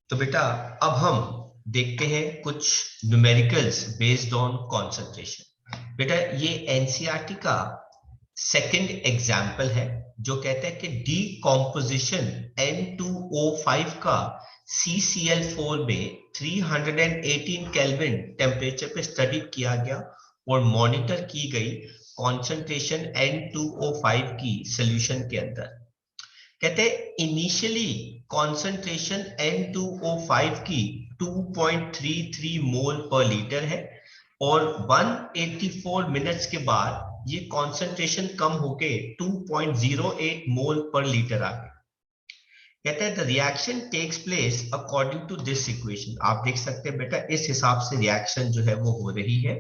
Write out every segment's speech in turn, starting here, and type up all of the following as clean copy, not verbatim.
तो बेटा अब हम देखते हैं कुछ न्यूमेरिकल्स बेस्ड ऑन कंसंट्रेशन। बेटा ये एनसीईआरटी का सेकंड एग्जाम्पल है जो कहता है कि डीकॉम्पोजिशन N2O5 का CCl4 में 318 केल्विन टेम्परेचर पे स्टडी किया गया और मॉनिटर की गई कॉन्सेंट्रेशन N2O5 की सॉल्यूशन के अंदर। कहते हैं इनिशियली कॉन्सेंट्रेशन N2O5 की 2.33 मोल पर लीटर है और 184 मिनट्स के बाद ये कॉन्सेंट्रेशन कम होके 2.08 मोल पर लीटर आ गई। कहते हैं the reaction takes place according to this equation. आप देख सकते हैं बेटा इस हिसाब से रिएक्शन जो है वो हो रही है।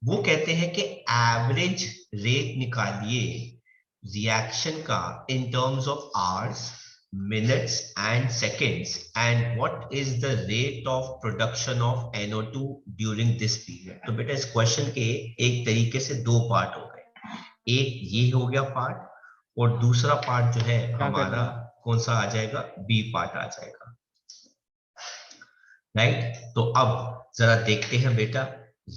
वो कहते हैं कि एवरेज रेट निकालिए रिएक्शन का in terms of hours, minutes and seconds, and what is the rate of production of NO2 during this period। तो बेटा इस क्वेश्चन के एक तरीके से दो पार्ट हो गए, एक ये हो गया पार्ट और दूसरा पार्ट जो है हमारा कौन सा आ जाएगा, बी पार्ट आ जाएगा, राइट। तो अब जरा देखते हैं बेटा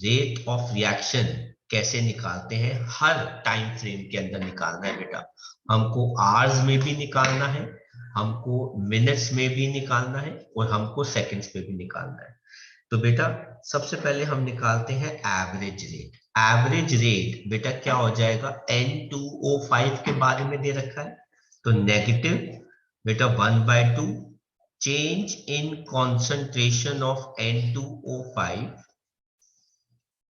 रेट ऑफ रिएक्शन कैसे निकालते हैं। हर टाइम फ्रेम के अंदर निकालना है बेटा, हमको आवर्स में भी निकालना है, हमको मिनट्स में भी निकालना है और हमको सेकंड्स में भी निकालना है। तो बेटा सबसे पहले हम निकालते हैं एवरेज रेट। एवरेज रेट बेटा क्या हो जाएगा, N2O5 के बारे में दे रखा है तो नेगेटिव बेटा 1/2 change in concentration of N2O5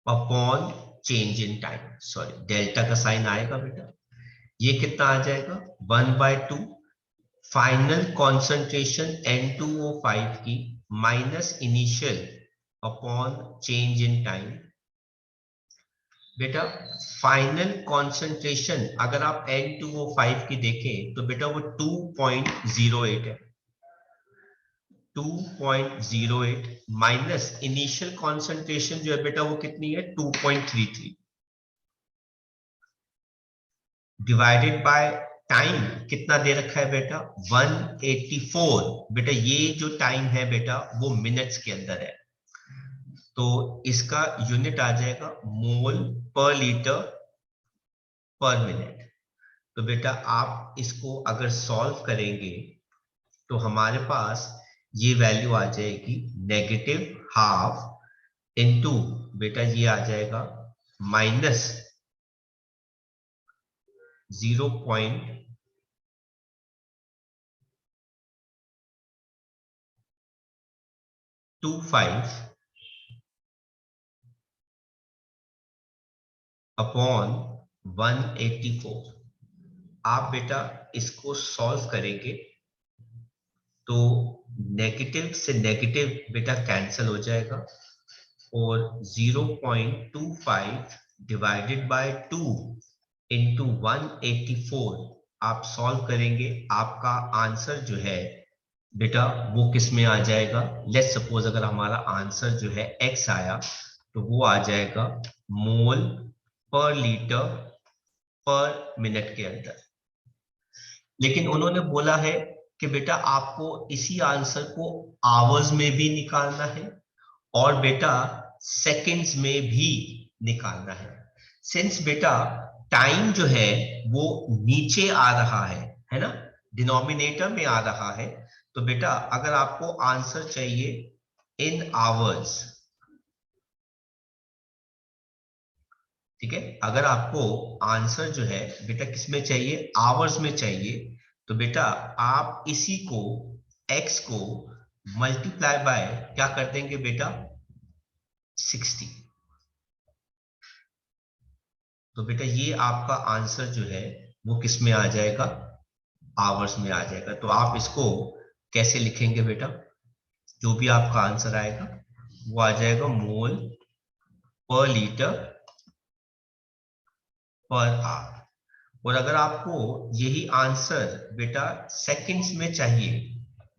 upon change in time. Sorry delta का साइन आएगा बेटा, ये कितना आ जाएगा 1/2 फाइनल कॉन्सेंट्रेशन N2O5 की minus initial upon change in time. बेटा फाइनल कॉन्सेंट्रेशन अगर आप N2O5 की देखें तो बेटा वो 2.08 है, 2.08 माइनस इनिशियल कॉन्सेंट्रेशन जो है बेटा वो कितनी है 2.33 डिवाइडेड बाय टाइम कितना दे रखा है बेटा 184। बेटा ये जो टाइम है बेटा वो मिनट्स के अंदर है तो इसका यूनिट आ जाएगा मोल पर लीटर पर मिनट। तो बेटा आप इसको अगर सॉल्व करेंगे तो हमारे पास ये वैल्यू आ जाएगी -½ इंटू बेटा ये आ जाएगा माइनस 0.25 अपॉन 184। आप बेटा इसको सॉल्व करेंगे तो नेगेटिव से नेगेटिव बेटा कैंसिल हो जाएगा और 0.25 डिवाइडेड बाय 2 इंटू 184 आप सॉल्व करेंगे, आपका आंसर जो है बेटा वो किस में आ जाएगा। लेट्स सपोज अगर हमारा आंसर जो है x आया तो वो आ जाएगा मोल पर लीटर पर मिनट के अंदर। लेकिन उन्होंने बोला है कि बेटा आपको इसी आंसर को आवर्स में भी निकालना है और बेटा सेकंड्स में भी निकालना है। सिंस बेटा टाइम जो है वो नीचे आ रहा है ना, डिनोमिनेटर में आ रहा है, तो बेटा अगर आपको आंसर चाहिए इन आवर्स, ठीक है, अगर आपको आंसर जो है बेटा किसमें चाहिए, आवर्स में चाहिए, तो बेटा आप इसी को x को मल्टीप्लाई बाय क्या कर देंगे बेटा 60। तो बेटा ये आपका आंसर जो है वो किस में आ जाएगा, आवर्स में आ जाएगा। तो आप इसको कैसे लिखेंगे बेटा, जो भी आपका आंसर आएगा वो आ जाएगा मोल पर लीटर पर आवर। और अगर आपको यही आंसर बेटा सेकंड्स में चाहिए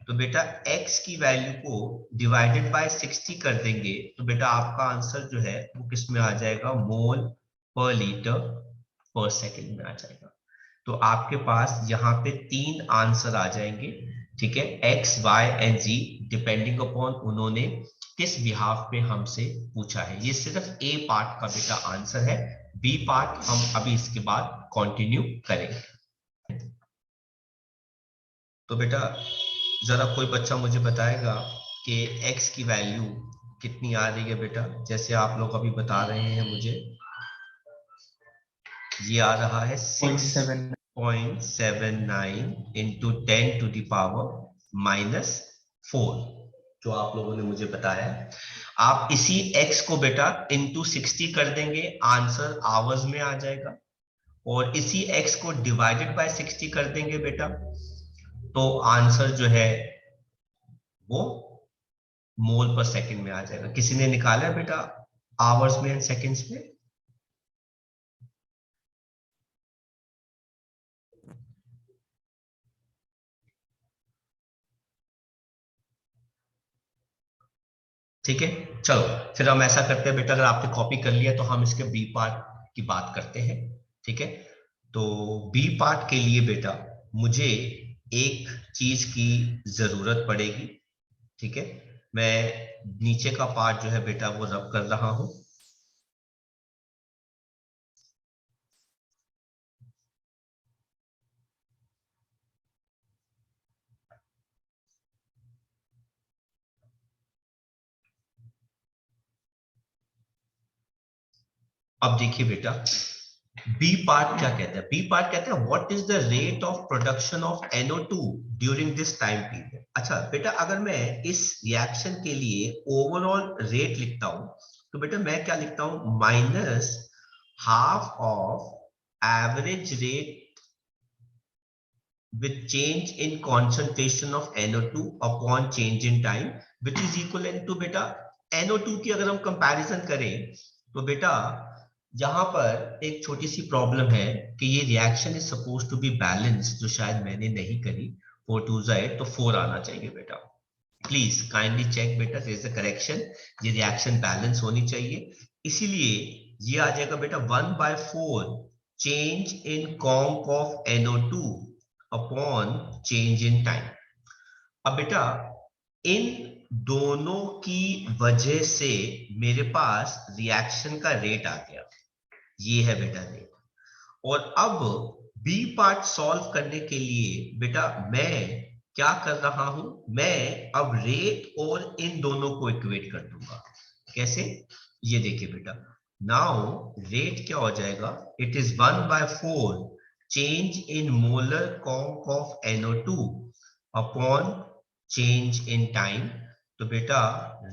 तो बेटा x की वैल्यू को डिवाइडेड बाय 60 कर देंगे तो बेटा आपका आंसर जो है वो किस में आ जाएगा, मोल पर लीटर पर सेकंड में आ जाएगा। तो आपके पास यहाँ पे 3 आंसर आ जाएंगे, ठीक है, X Y and Z depending upon उन्होंने किस बिहाफ पे हमसे पूछा है। ये सिर्फ ए पार्ट का बेटा आंसर है, बी पार्ट हम अभी इसके बाद कंटिन्यू करेंगे। तो बेटा जरा कोई बच्चा मुझे बताएगा कि x की वैल्यू कितनी आ रही है बेटा, जैसे आप लोग अभी बता रहे हैं मुझे, ये आ रहा है 6.79 इंटू 10⁻⁻⁴ जो आप लोगों ने मुझे बताया। आप इसी x को बेटा इंटू 60 कर देंगे, आंसर आवर्स में आ जाएगा, और इसी x को डिवाइडेड बाय 60 कर देंगे बेटा, तो आंसर जो है वो मोल पर सेकंड में आ जाएगा। किसी ने निकाला है बेटा आवर्स में एंड सेकंड्स में? ठीक है, चलो फिर हम ऐसा करते हैं बेटा, अगर आपने कॉपी कर लिया तो हम इसके बी पार्ट की बात करते हैं। ठीक है, तो बी पार्ट के लिए बेटा मुझे एक चीज की जरूरत पड़ेगी। ठीक है, मैं नीचे का पार्ट जो है बेटा वो रब कर रहा हूं। अब देखिए बेटा, बी पार्ट क्या कहता है? बी पार्ट कहता है what is the rate of production of NO2 during this time period. अच्छा बेटा, अगर मैं इस रिएक्शन के लिए ओवरऑल रेट लिखता हूं तो बेटा मैं क्या लिखता हूं, minus half of average rate with change in concentration of NO2 upon change in time which is equivalent to बेटा NO2 की अगर हम कंपैरिजन करें तो बेटा यहां पर एक छोटी सी प्रॉब्लम है कि ये reaction is suppose to be balance, जो शायद मैंने नहीं करी। 4 2 8 तो 4 आना चाहिए बेटा। प्लीज काइंडली चेक बेटा, देयर इज अ करेक्शन, ये रिएक्शन बैलेंस होनी चाहिए, इसीलिए ये आ जाएगा बेटा 1/4 change in comp off NO2 upon change in time. अब बेटा इन दोनों की वजह से मेरे पास रिएक्शन का रेट आ गया, ये है बेटा रेट। और अब बी पार्ट सॉल्व करने के लिए बेटा मैं क्या कर रहा हूं, मैं अब रेट और इन दोनों को इक्वेट कर दूंगा। कैसे? ये देखिए बेटा, नाउ रेट क्या हो जाएगा, it is 1/4 change in molar comp of NO2 upon change in time। तो बेटा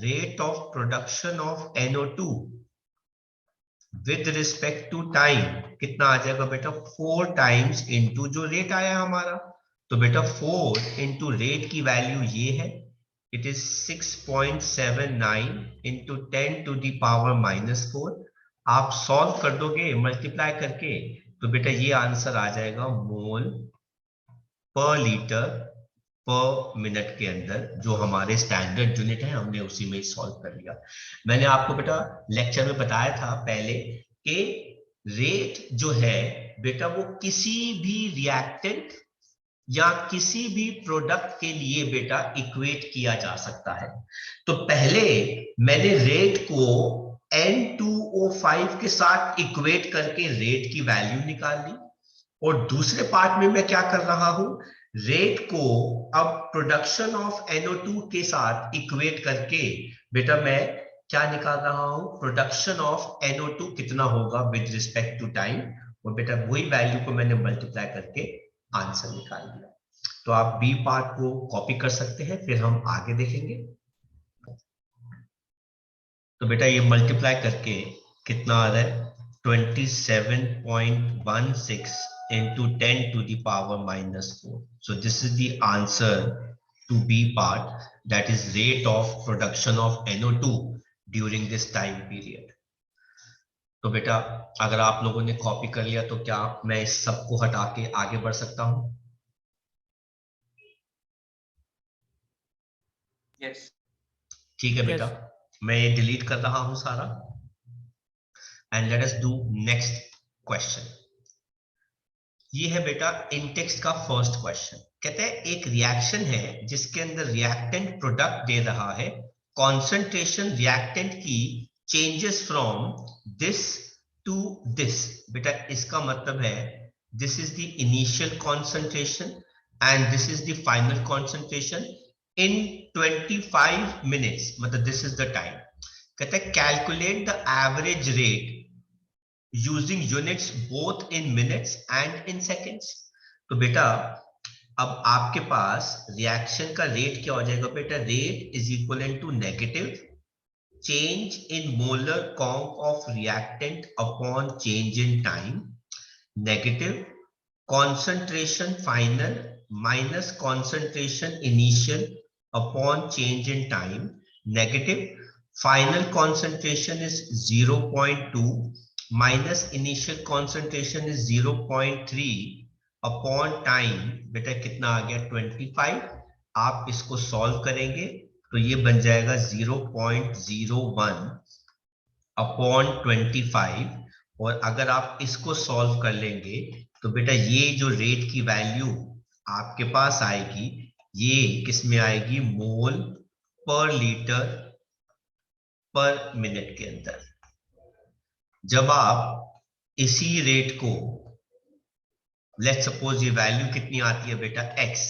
rate of production of NO2 with respect to time कितना आ जाएगा बेटा, 4 times into जो रेट आया हमारा, तो बेटा 4 into रेट की वैल्यू ये है, इट इज 6.79 into 10⁻⁻⁴। आप सॉल्व कर दोगे मल्टीप्लाई करके तो बेटा ये आंसर आ जाएगा मोल पर लीटर पर मिनट के अंदर, जो हमारे स्टैंडर्ड यूनिट है हमने उसी में ही सॉल्व कर लिया। मैंने आपको बेटा लेक्चर में बताया था पहले कि रेट जो है बेटा वो किसी भी रिएक्टेंट या किसी भी प्रोडक्ट के लिए बेटा इक्वेट किया जा सकता है। तो पहले मैंने रेट को N2O5 के साथ इक्वेट करके रेट की वैल्यू निकाल ली, और दूसरे पार्ट में मैं क्या कर रहा हूं, रेट को अब प्रोडक्शन ऑफ NO2 के साथ इक्वेट करके बेटा मैं क्या निकाल रहा हूं, प्रोडक्शन ऑफ NO2 कितना होगा विद रिस्पेक्ट टू टाइम, और बेटा वही वैल्यू को मैंने मल्टीप्लाई करके आंसर निकाल दिया। तो आप बी पार्ट को कॉपी कर सकते हैं, फिर हम आगे देखेंगे। तो बेटा ये मल्टीप्लाई करके कितना आ रहा है, 27.16 into 10⁻⁻⁴. So this is the answer to B part, that is rate of production of NO2 during this time period. तो बेटा अगर आप लोगों ने कॉपी कर लिया तो क्या मैं इस सब को हटा के आगे बढ़ सकता हूं? Yes. ठीक है बेटा, मैं ये डिलीट कर रहा हूं सारा, and let us do next question. ये है बेटा इन टेक्स्ट का फर्स्ट क्वेश्चन। कहते हैं एक रिएक्शन है जिसके अंदर रिएक्टेंट प्रोडक्ट दे रहा है, कॉन्सेंट्रेशन रिएक्टेंट की changes from this to this. बेटा इसका मतलब है this is the initial concentration and this is the final concentration in 25 minutes, मतलब दिस इज द टाइम। कहते हैं calculate the average rate using units both in minutes and in seconds. तो बेटा अब आपके पास रिएक्शन का रेट क्या हो जाएगा बेटा, rate is equal to negative change in molar count of reactant upon change in time, negative concentration final minus concentration initial upon change in time, negative final concentration is 0.2 minus initial concentration is 0.3 upon time, बेटा कितना आ गया 25। आप इसको solve करेंगे तो ये बन जाएगा 0.01 अपॉन 25, और अगर आप इसको सॉल्व कर लेंगे तो बेटा ये जो रेट की वैल्यू आपके पास आएगी ये किस में आएगी, मोल पर लीटर पर मिनट के अंदर। जब आप इसी रेट को, लेट्स सपोज ये वैल्यू कितनी आती है बेटा x,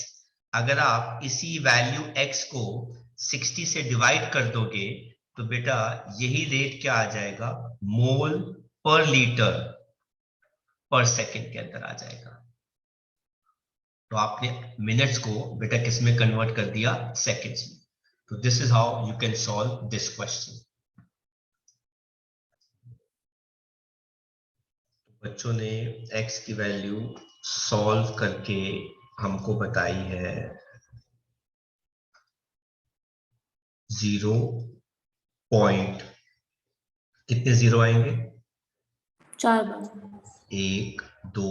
अगर आप इसी वैल्यू x को 60 से डिवाइड कर दोगे तो बेटा यही रेट क्या आ जाएगा, मोल पर लीटर पर सेकंड के अंदर आ जाएगा। तो आपने मिनट्स को बेटा किस में कन्वर्ट कर दिया, सेकंड्स में। तो this is how you can solve this question. बच्चों ने x की वैल्यू सॉल्व करके हमको बताई है 0 पॉइंट, कितने जीरो आएंगे, 4 बार, 1 2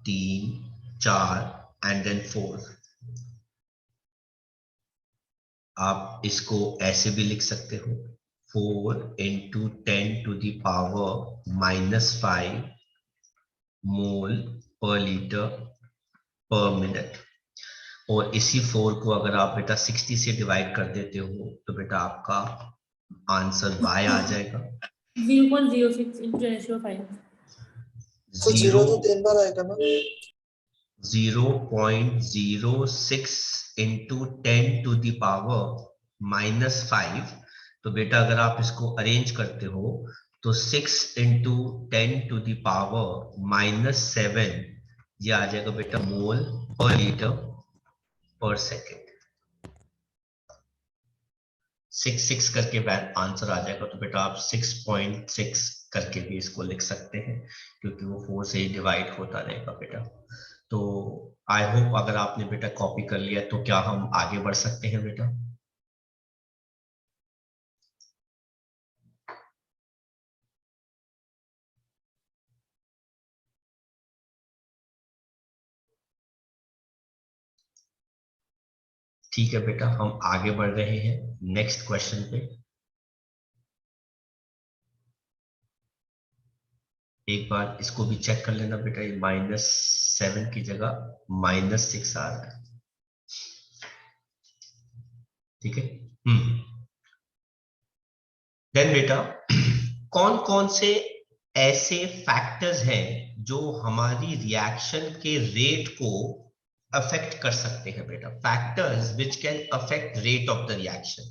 3 4 एंड देन 4। आप इसको ऐसे भी लिख सकते हो 4 into 10 to the power -5 मोल पर लीटर पर मिनट। और इसी 4 को अगर आप बेटा 60 से डिवाइड कर देते हो तो बेटा आपका आंसर बाय आ जाएगा 0.06 into 10⁵. तो 0 तो 3 बार आएगा ना, 0.06 into 10 to the power -5। तो बेटा अगर आप इसको अरेंज करते हो तो 6 into 10 to the power -7 ये आ जाएगा बेटा मोल पर लीटर पर सेकेंड। 6 करके आंसर आ जाएगा। तो बेटा आप 6.6 करके भी इसको लिख सकते हैं क्योंकि वो 4 से ही डिवाइड होता रहेगा बेटा। तो आई होप अगर आपने बेटा कॉपी कर लिया तो क्या हम आगे बढ़ सकते हैं बेटा। ठीक है बेटा, हम आगे बढ़ रहे हैं नेक्स्ट क्वेश्चन पे। एक बार इसको भी चेक कर लेना बेटा, ये -7 की जगह -6 आ रहा है। ठीक है। देन बेटा कौन कौन से ऐसे फैक्टर्स हैं जो हमारी रिएक्शन के रेट को अफेक्ट कर सकते हैं बेटा, factors which can affect rate of the reaction.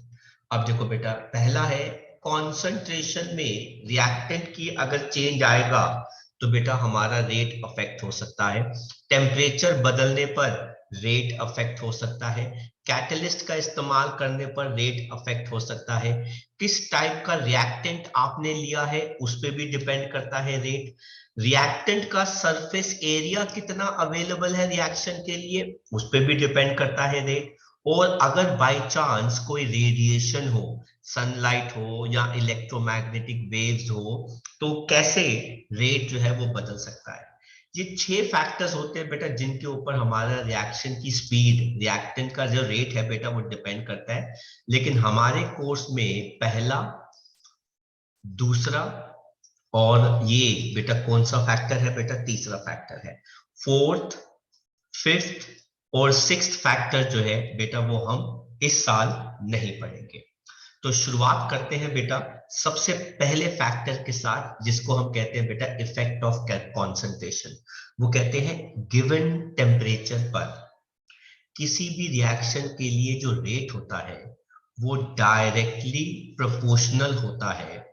अब देखो बेटा, पहला है कॉन्सेंट्रेशन में रिएक्टेंट की अगर चेंज आएगा तो बेटा हमारा रेट अफेक्ट हो सकता है। टेम्परेचर बदलने पर रेट अफेक्ट हो सकता है। कैटलिस्ट का इस्तेमाल करने पर रेट अफेक्ट हो सकता है। किस टाइप का रिएक्टेंट आपने लिया है उस पर भी डिपेंड करता है रेट। रिएक्टेंट का सरफेस एरिया कितना अवेलेबल है रिएक्शन के लिए उस पर भी डिपेंड करता है रेट। और अगर बाय चांस कोई रेडिएशन हो, सनलाइट हो या इलेक्ट्रोमैग्नेटिक वेव्स हो तो कैसे रेट जो है वो बदल सकता है। ये 6 फैक्टर्स होते हैं बेटा जिनके ऊपर हमारा रिएक्शन की स्पीड, रिएक्टेंट का जो रेट है बेटा वो डिपेंड करता है। लेकिन हमारे कोर्स में पहला, दूसरा और ये बेटा कौन सा फैक्टर है बेटा, तीसरा फैक्टर है। फोर्थ, फिफ्थ और सिक्स्थ फैक्टर जो है बेटा वो हम इस साल नहीं पढ़ेंगे। तो शुरुआत करते हैं बेटा सबसे पहले फैक्टर के साथ, जिसको हम कहते हैं बेटा इफेक्ट ऑफ कॉन्सेंट्रेशन। वो कहते हैं गिवन टेम्परेचर पर किसी भी रिएक्शन के लिए जो रेट होता है वो डायरेक्टली प्रोपोर्शनल होता है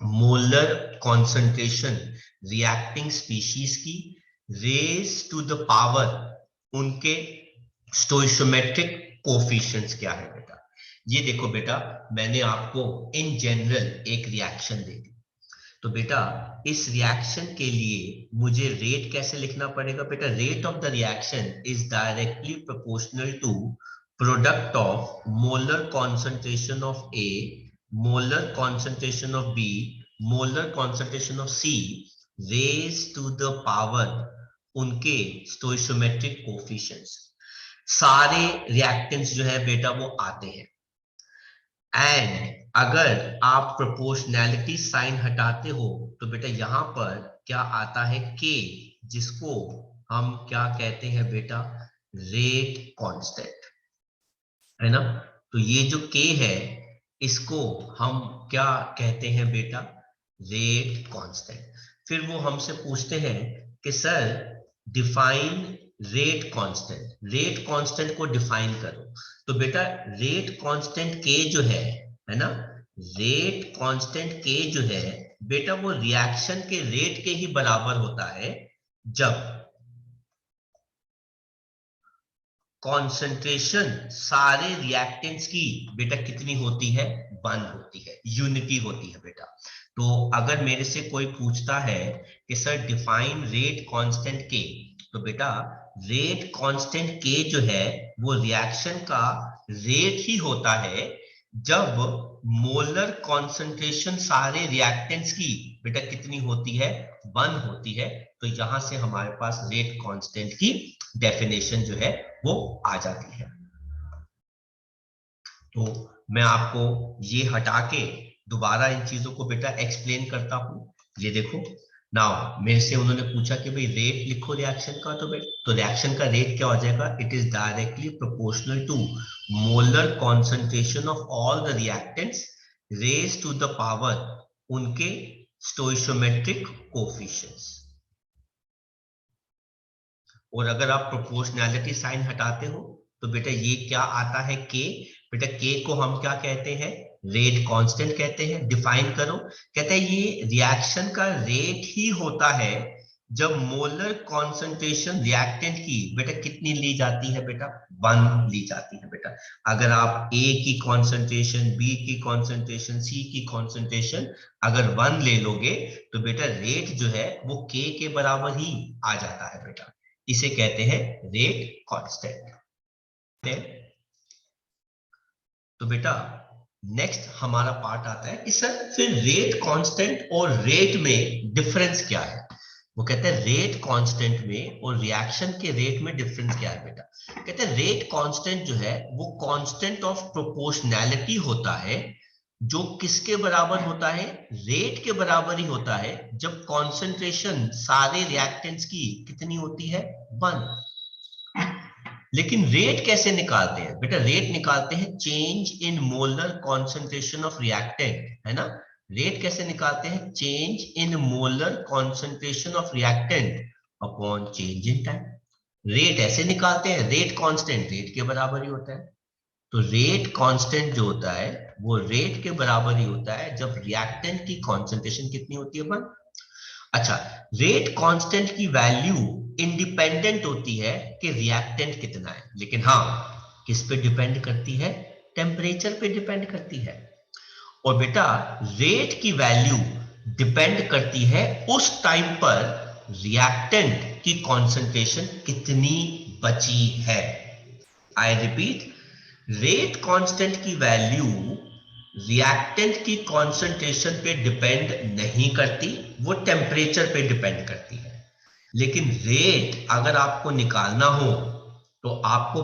मोलर कॉन्सेंट्रेशन रिएक्टिंग स्पीशीज की रेज टू द पावर उनके स्टोइशियोमेट्रिक कोफिशिएंट्स क्या है बेटा। ये देखो बेटा, मैंने आपको इन जनरल एक रिएक्शन दे दी, तो बेटा इस रिएक्शन के लिए मुझे रेट कैसे लिखना पड़ेगा बेटा। Rate of the reaction is directly proportional to product of molar concentration of A, molar concentration of B, molar concentration of C raise to the power उनके स्टोइशियोमेट्रिक कोफिशिएंट्स। सारे रिएक्टेंट्स जो है बेटा वो आते हैं, एंड अगर आप प्रोपोर्शनैलिटी साइन हटाते हो तो बेटा यहां पर क्या आता है के, जिसको हम क्या कहते हैं बेटा रेट कांस्टेंट, है ना। तो ये जो के है इसको हम क्या कहते हैं बेटा रेट कांस्टेंट। फिर वो हमसे पूछते हैं कि sir define rate constant, rate constant को डिफाइन करो। तो बेटा रेट कांस्टेंट के जो है ना, रेट कांस्टेंट के जो है बेटा वो रिएक्शन के रेट के ही बराबर होता है जब कॉन्सेंट्रेशन सारे रिएक्टेंट्स की बेटा कितनी होती है, 1 होती है, यूनिटी होती है बेटा। तो अगर मेरे से कोई पूछता है कि सर डिफाइन रेट कांस्टेंट के, तो बेटा रेट कांस्टेंट के जो है वो रिएक्शन का रेट ही होता है जब मोलर कॉन्सेंट्रेशन सारे रिएक्टेंट्स की बेटा कितनी होती है, 1 होती है। तो यहां से हमारे पास रेट कांस्टेंट की डेफिनेशन जो है वो आ जाती है। तो मैं आपको ये हटा के दोबारा इन चीजों को बेटा एक्सप्लेन करता हूं। ये देखो नाउ मेरे से उन्होंने पूछा कि भाई रेट लिखो रिएक्शन का, तो रिएक्शन का रेट क्या हो जाएगा, it is directly proportional to molar concentration of all the reactants raise to the power उनके स्टोइशियोमेट्रिक कोफिशिएंट्स। और अगर आप प्रोपोर्शनैलिटी साइन हटाते हो तो बेटा ये क्या आता है के, बेटा के को हम क्या कहते हैं रेट कांस्टेंट कहते हैं। डिफाइन करो, कहते हैं ये रिएक्शन का रेट ही होता है जब मोलर कॉन्सेंट्रेशन रिएक्टेंट की बेटा कितनी ली जाती है बेटा, 1 ली जाती है बेटा। अगर आप ए की कॉन्सेंट्रेशन, बी की कॉन्सेंट्रेशन, सी की कॉन्सेंट्रेशन अगर 1 ले लोगे तो बेटा रेट जो है वो के बराबर ही आ जाता है बेटा। इसे कहते हैं रेट कांस्टेंट। तो बेटा नेक्स्ट हमारा पार्ट आता है कि सर फिर रेट कांस्टेंट और रेट में डिफरेंस क्या है। वो कहते हैं रेट कांस्टेंट में और रिएक्शन के रेट में डिफरेंस क्या है बेटा। कहते हैं रेट कांस्टेंट जो है वो कांस्टेंट ऑफ प्रोपोर्शनैलिटी होता है, जो किसके बराबर होता है, रेट के बराबर ही होता है जब कॉन्सेंट्रेशन सारे रिएक्टेंट्स की कितनी होती है, 1। लेकिन रेट कैसे निकालते हैं बेटा, रेट निकालते हैं change in molar concentration of reactant, है ना। रेट कैसे निकालते हैं, change in molar concentration of reactant upon change in time. Rate ऐसे निकालते हैं, रेट कांस्टेंट रेट के बराबर ही होता है। तो रेट कांस्टेंट जो होता है वो रेट के बराबर ही होता है जब रिएक्टेंट की कॉन्सेंट्रेशन कितनी होती है, 1। अच्छा, रेट कांस्टेंट की वैल्यू इंडिपेंडेंट होती है कि रिएक्टेंट कितना है, लेकिन हाँ किस पे डिपेंड करती है, टेम्परेचर पे डिपेंड करती है। और बेटा रेट की वैल्यू डिपेंड करती है उस टाइम पर रिएक्टेंट की कॉन्सेंट्रेशन कितनी बची है। आई रिपीट, रेट कांस्टेंट की वैल्यू रिएक्टेंट की कॉन्सेंट्रेशन पे डिपेंड नहीं करती, वो टेम्परेचर पे डिपेंड करती है। लेकिन रेट अगर आपको निकालना हो तो आपको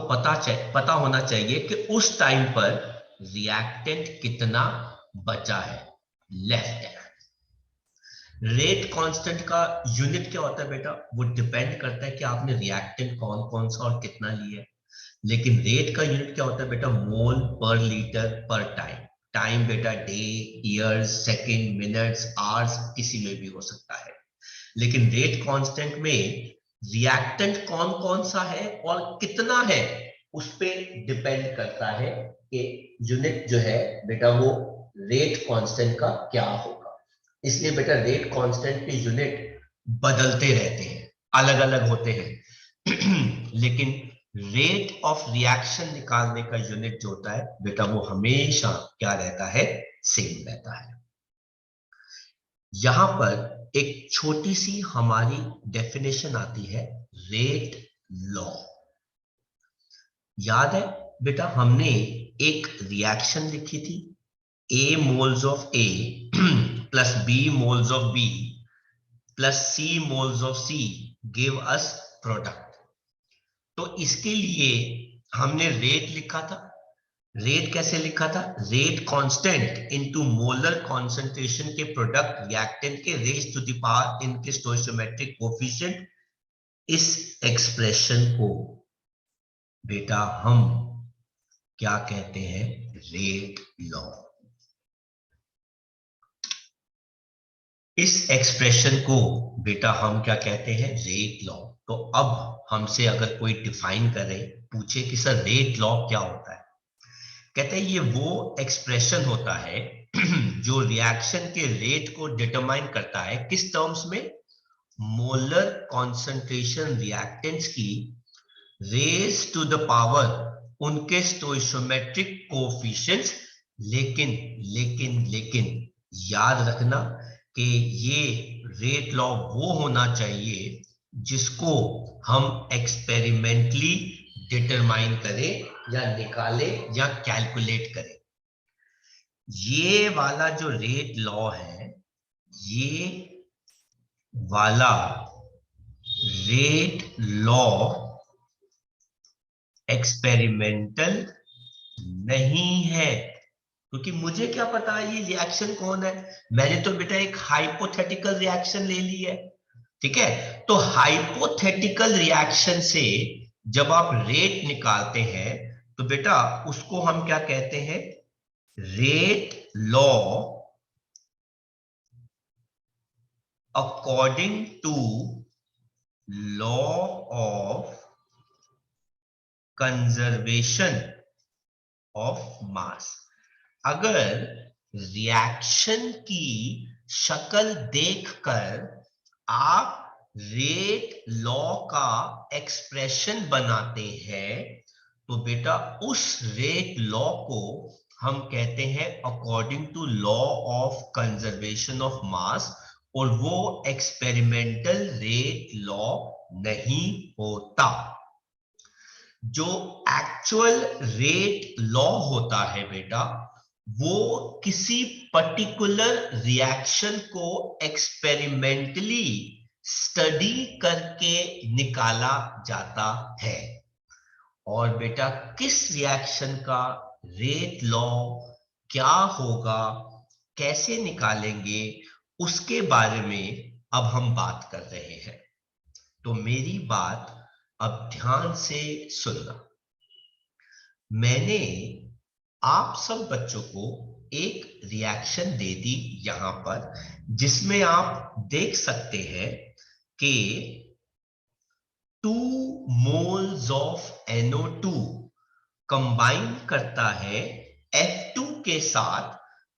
पता होना चाहिए कि उस टाइम पर रिएक्टेंट कितना बचा है, लेफ्ट है। रेट कांस्टेंट का यूनिट क्या होता है बेटा? वो डिपेंड करता है कि आपने रिएक्टेंट कौन कौन सा और कितना लिया है। लेकिन रेट का यूनिट क्या होता है बेटा? मोल पर लीटर पर टाइम। टाइम बेटा day, years, second, minutes, hours, किसी में भी हो सकता है। लेकिन रेट कांस्टेंट में रिएक्टेंट कौन कौन सा है और कितना है उस पे डिपेंड करता है कि यूनिट जो है बेटा वो रेट कांस्टेंट का क्या होगा। इसलिए बेटा रेट कांस्टेंट के यूनिट बदलते रहते हैं, अलग अलग होते हैं लेकिन रेट ऑफ रिएक्शन निकालने का यूनिट जो होता है बेटा वो हमेशा क्या रहता है? सेम रहता है। यहां पर एक छोटी सी हमारी डेफिनेशन आती है, रेट लॉ। याद है बेटा हमने एक रिएक्शन लिखी थी, A moles of A plus B moles of B plus C moles of C give us product। तो इसके लिए हमने रेट लिखा था। रेट कैसे लिखा था? Rate constant into molar concentration के प्रोडक्ट रिएक्टेंट के रेज टू द पावर इनके स्टोइकियोमेट्रिक कोफिशिएंट। इस एक्सप्रेशन को बेटा हम क्या कहते हैं? Rate law. इस एक्सप्रेशन को बेटा हम क्या कहते हैं? Rate law. तो अब हमसे अगर कोई डिफाइन करे, पूछे कि सर रेट लॉ क्या होता है, कहते हैं ये वो एक्सप्रेशन होता है जो रिएक्शन के रेट को डिटरमाइन करता है। किस टर्म्स में? मोलर कॉन्सेंट्रेशन रिएक्टेंट्स की रेज टू द पावर उनके स्टोइकियोमेट्रिक कोएफिशिएंट्स। लेकिन लेकिन लेकिन याद रखना कि ये रेट लॉ वो होना चाहिए जिसको हम एक्सपेरिमेंटली डिटरमाइन करें या निकालें या कैलकुलेट करें। ये वाला जो रेट लॉ है, ये वाला रेट लॉ एक्सपेरिमेंटल नहीं है, क्योंकि मुझे क्या पता ये रिएक्शन कौन है? मैंने तो बेटा एक हाइपोथेटिकल रिएक्शन ले ली है, ठीक है। तो हाइपोथेटिकल रिएक्शन से जब आप रेट निकालते हैं तो बेटा उसको हम क्या कहते हैं? Rate law according to law of conservation of mass. अगर रिएक्शन की शक्ल देखकर आप रेट लॉ का एक्सप्रेशन बनाते हैं तो बेटा उस रेट लॉ को हम कहते हैं according to law of conservation of mass, और वो एक्सपेरिमेंटल रेट लॉ नहीं होता। जो एक्चुअल रेट लॉ होता है बेटा वो किसी पर्टिकुलर रिएक्शन को एक्सपेरिमेंटली स्टडी करके निकाला जाता है। और बेटा किस रिएक्शन का रेट लॉ क्या होगा, कैसे निकालेंगे, उसके बारे में अब हम बात कर रहे हैं। तो मेरी बात अब ध्यान से सुनना। मैंने आप सब बच्चों को एक रिएक्शन दे दी यहां पर, जिसमें आप देख सकते हैं कि 2 मोल्स ऑफ NO2 कंबाइन करता है F2 के साथ,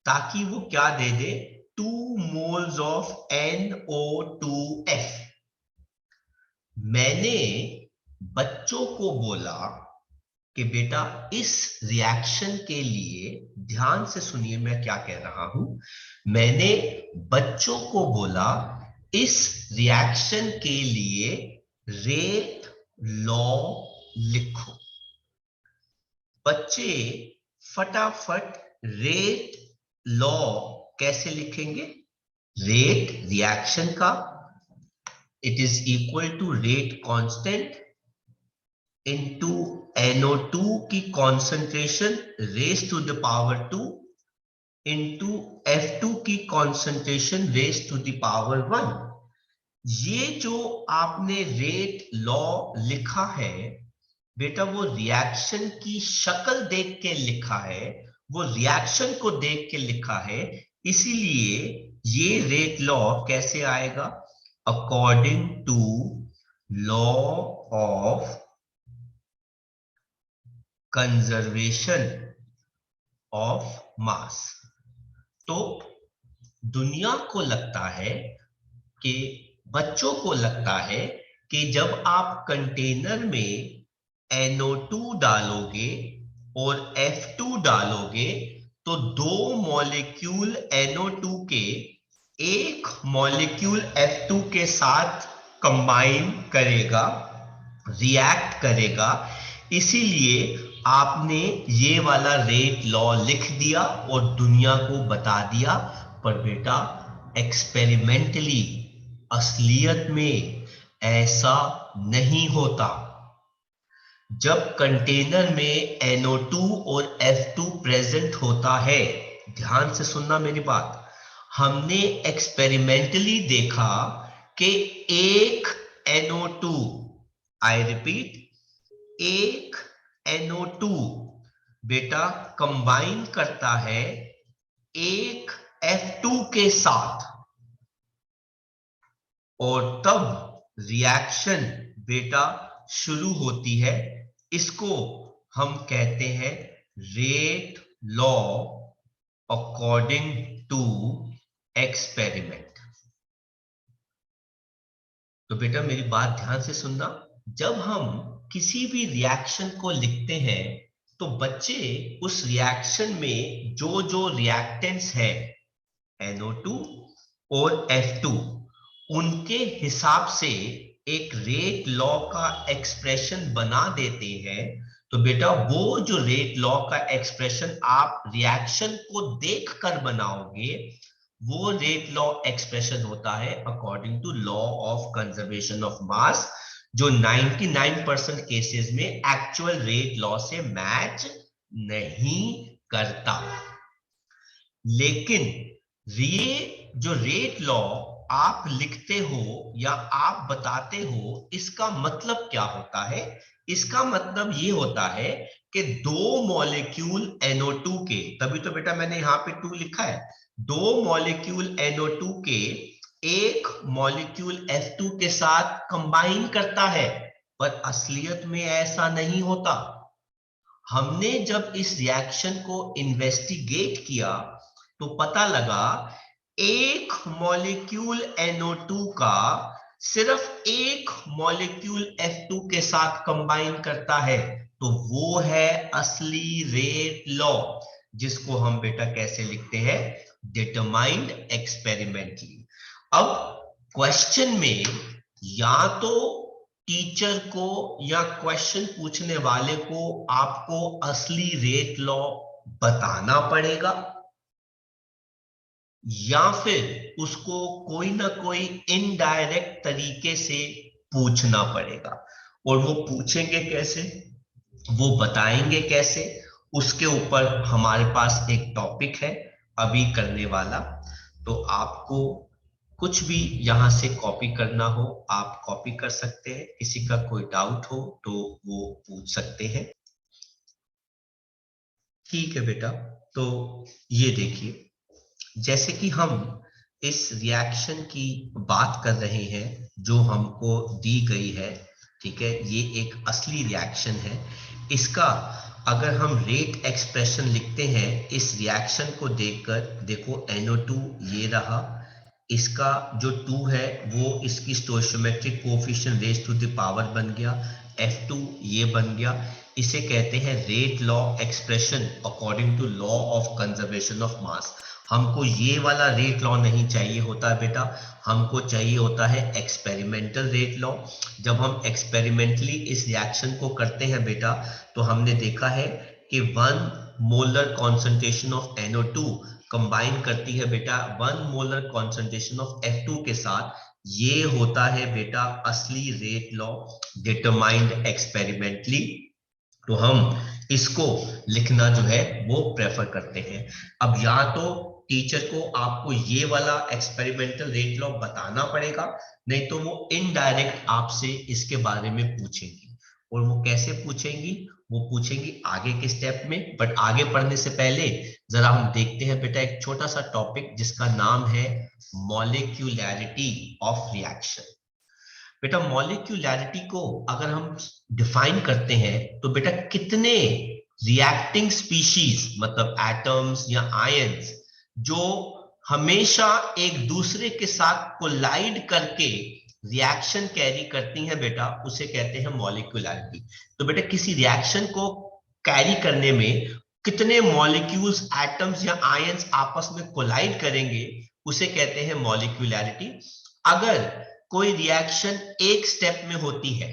ताकि वो क्या दे दे? 2 मोल्स ऑफ NO2F। मैंने बच्चों को बोला कि बेटा इस रिएक्शन के लिए ध्यान से सुनिए मैं क्या कह रहा हूं। मैंने बच्चों को बोला इस रिएक्शन के लिए रेट लॉ लिखो। बच्चे फटाफट रेट लॉ कैसे लिखेंगे? रेट रिएक्शन का, it is equal to rate constant into NO2 की concentration raise to the power 2 into F2 की concentration raise to the power 1। ये जो आपने रेट लॉ लिखा है बेटा, वो रिएक्शन की शक्ल देख के लिखा है, वो रिएक्शन को देख के लिखा है, इसीलिए ये रेट लॉ कैसे आएगा? According to law of conservation of mass. तो दुनिया को लगता है कि बच्चों को लगता है कि जब आप कंटेनर में NO2 डालोगे और F2 डालोगे तो दो मॉलिक्यूल NO2 के एक मॉलिक्यूल F2 के साथ कंबाइन करेगा, रिएक्ट करेगा, इसीलिए आपने ये वाला रेट लॉ लिख दिया और दुनिया को बता दिया। पर बेटा एक्सपेरिमेंटली, असलियत में ऐसा नहीं होता। जब कंटेनर में NO2 और F2 प्रेजेंट होता है, ध्यान से सुनना मेरी बात, हमने एक्सपेरिमेंटली देखा कि एक NO2, आई रिपीट, एक NO2 बेटा कंबाइन करता है एक F2 के साथ और तब रिएक्शन बेटा शुरू होती है। इसको हम कहते हैं rate law according to experiment. तो बेटा मेरी बात ध्यान से सुनना, जब हम किसी भी रिएक्शन को लिखते हैं तो बच्चे उस रिएक्शन में जो जो रिएक्टेंट्स है NO2 और F2, उनके हिसाब से एक रेट लॉ का एक्सप्रेशन बना देते हैं। तो बेटा वो जो रेट लॉ का एक्सप्रेशन आप रिएक्शन को देखकर बनाओगे, वो रेट लॉ एक्सप्रेशन होता है according to law of conservation of mass, जो 99% केसेस में एक्चुअल रेट लॉ से मैच नहीं करता। लेकिन ये जो रेट लॉ आप लिखते हो या आप बताते हो, इसका मतलब क्या होता है? इसका मतलब ये होता है कि दो मॉलिक्यूल NO2 के, तभी तो बेटा मैंने यहां पे 2 लिखा है, दो मॉलिक्यूल NO2 के एक मॉलिक्यूल F2 के साथ कंबाइन करता है, पर असलियत में ऐसा नहीं होता। हमने जब इस रिएक्शन को इन्वेस्टिगेट किया तो पता लगा एक मॉलिक्यूल NO2 का सिर्फ एक मॉलिक्यूल F2 के साथ कंबाइन करता है, तो वो है असली रेट लॉ, जिसको हम बेटा कैसे लिखते हैं? Determined experimentally. अब क्वेश्चन में या तो टीचर को या क्वेश्चन पूछने वाले को आपको असली रेट लॉ बताना पड़ेगा, या फिर उसको कोई ना कोई इनडायरेक्ट तरीके से पूछना पड़ेगा। और वो पूछेंगे कैसे, वो बताएंगे कैसे, उसके ऊपर हमारे पास एक टॉपिक है अभी करने वाला। तो आपको कुछ भी यहां से कॉपी करना हो आप कॉपी कर सकते हैं, किसी का कोई डाउट हो तो वो पूछ सकते हैं। ठीक है बेटा, तो ये देखिए, जैसे कि हम इस रिएक्शन की बात कर रहे हैं जो हमको दी गई है, ठीक है, ये एक असली रिएक्शन है। इसका अगर हम रेट एक्सप्रेशन लिखते हैं इस रिएक्शन को देखकर, देखो NO2 ये रहा, इसका जो 2 है वो इसकी stoichiometric coefficient raise to the power बन गया, F2 ये बन गया। इसे कहते हैं rate law expression according to law of conservation of mass. हमको ये वाला रेट लॉ नहीं चाहिए होता है बेटा, हमको चाहिए होता है एक्सपेरिमेंटल रेट लॉ। जब हम एक्सपेरिमेंटली इस रिएक्शन को करते हैं बेटा, तो हमने देखा है कि 1 molar concentration of NO2 combine करती है बेटा 1 मोलर कॉन्सेंट्रेशन ऑफ F2 के साथ। ये होता है बेटा असली रेट लॉ डिटरमाइंड एक्सपेरिमेंटली। तो हम इसको लिखना जो है वो प्रेफर करते हैं। अब या तो टीचर को आपको ये वाला एक्सपेरिमेंटल रेट लॉ बताना पड़ेगा, नहीं तो वो इनडायरेक्ट आपसे इसके बारे में पूछेंगी। और वो कैसे पूछेंगी? वो पूछेंगी आगे के स्टेप में। बट आगे पढ़ने से पहले जरा हम देखते हैं बेटा एक छोटा सा टॉपिक जिसका नाम है मॉलिक्यूलैरिटी ऑफ रिएक्शन। बेटा मॉलिक्यूलैरिटी को अगर हम डिफाइन करते हैं तो बेटा कितने रिएक्टिंग स्पीशीज मतलब एटम्स या आयंस जो हमेशा एक दूसरे के साथ कोलाइड करके रिएक्शन कैरी करती हैं बेटा, उसे कहते हैं मॉलिक्यूलैरिटी। तो बेटा किसी रिएक्शन को कैरी करने में कितने मॉलिक्यूल्स एटम्स या आयंस आपस में कोलाइड करेंगे उसे कहते हैं मॉलिक्यूलैरिटी। अगर कोई रिएक्शन एक स्टेप में होती है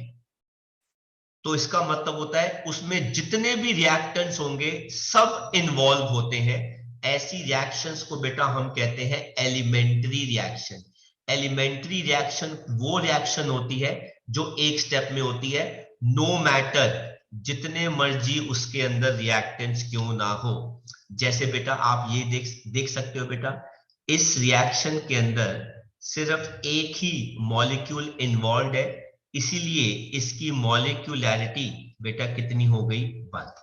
तो इसका मतलब होता है उसमें जितने भी रिएक्टेंट्स होंगे सब इन्वॉल्व होते हैं। ऐसी रिएक्शंस को बेटा हम कहते हैं एलिमेंट्री रिएक्शन। एलिमेंट्री रिएक्शन वो रिएक्शन होती है जो एक स्टेप में होती है, नो मैटर जितने मर्जी उसके अंदर रिएक्टेंट्स क्यों ना हो। जैसे बेटा आप ये देख सकते हो बेटा, इस रिएक्शन के अंदर सिर्फ एक ही मॉलिक्यूल इन्वॉल्व है, इसीलिए इसकी मॉलिक्यूलैरिटी बेटा कितनी हो गई? 1।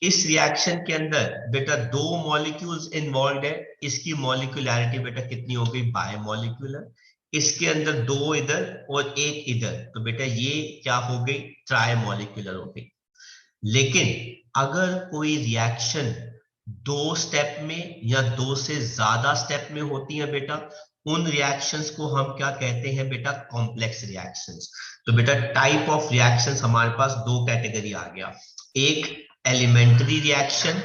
इस रिएक्शन के अंदर बेटा 2 मॉलिक्यूल्स इन्वॉल्व है, इसकी मॉलिक्यूलैरिटी बेटा कितनी हो गई? बायमॉलिक्यूलर। इसके अंदर 2 इधर और 1 इधर, तो बेटा ये क्या हो गई? ट्राइमॉलिक्यूलर हो गई। लेकिन अगर कोई रिएक्शन 2 स्टेप में या 2 से ज्यादा स्टेप में होती है बेटा, उन रिएक्शंस को हम क्या कहते हैं बेटा? Complex reactions. तो बेटा टाइप ऑफ रिएक्शंस हमारे पास 2 कैटेगरी आ गया, एक एलिमेंट्री रिएक्शन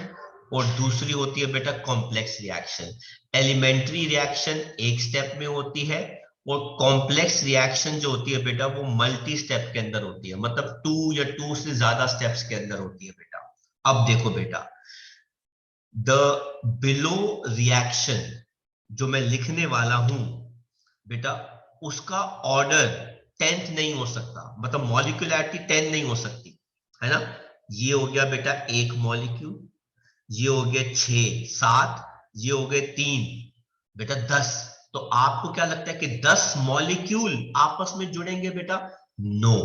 और दूसरी होती है बेटा कॉम्प्लेक्स रिएक्शन। एलिमेंट्री रिएक्शन एक स्टेप में होती है और कॉम्प्लेक्स रिएक्शन जो होती है बेटा वो मल्टी स्टेप के अंदर होती है, मतलब 2 या 2 से ज्यादा स्टेप्स के अंदर होती है बेटा। अब देखो बेटा, द बिलो रिएक्शन जो मैं लिखने वाला हूं बेटा, उसका ऑर्डर 10th नहीं हो सकता, मतलब मॉलिक्यूलैरिटी 10 नहीं हो सकती, है ना। ये हो गया बेटा एक मॉलिक्यूल, ये हो गया 6 7, ये हो गए 3 बेटा 10। तो आपको क्या लगता है कि 10 मॉलिक्यूल आपस में जुड़ेंगे बेटा? नो।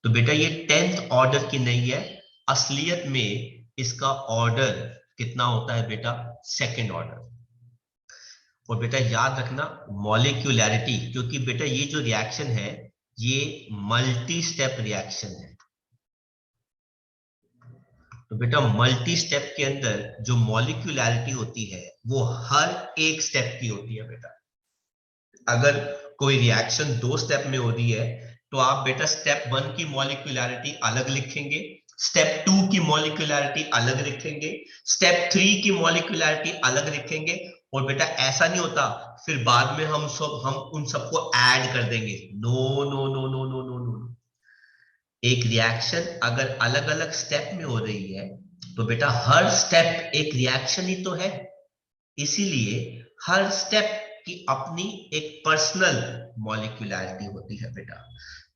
तो बेटा ये 10th ऑर्डर की नहीं है, असलियत में इसका ऑर्डर कितना होता है बेटा? Second order. और बेटा याद रखना मॉलिक्यूलैरिटी, क्योंकि बेटा ये जो रिएक्शन है ये मल्टी स्टेप रिएक्शन है। तो बेटा मल्टी स्टेप के अंदर जो मॉलिक्यूलैरिटी होती है वो हर एक स्टेप की होती है बेटा। अगर कोई रिएक्शन 2 स्टेप में हो रही है तो आप बेटा स्टेप 1 की मॉलिक्यूलैरिटी अलग लिखेंगे, स्टेप 2 की मॉलिक्यूलैरिटी अलग लिखेंगे, स्टेप 3 की मॉलिक्यूलैरिटी अलग लिखेंगे। और बेटा ऐसा नहीं होता फिर बाद में हम उन सबको ऐड कर देंगे। No no no no no no no. एक रिएक्शन अगर अलग अलग स्टेप में हो रही है तो बेटा हर स्टेप एक रिएक्शन ही तो है, इसीलिए हर स्टेप की अपनी एक पर्सनल मॉलिक्यूलैरिटी होती है बेटा।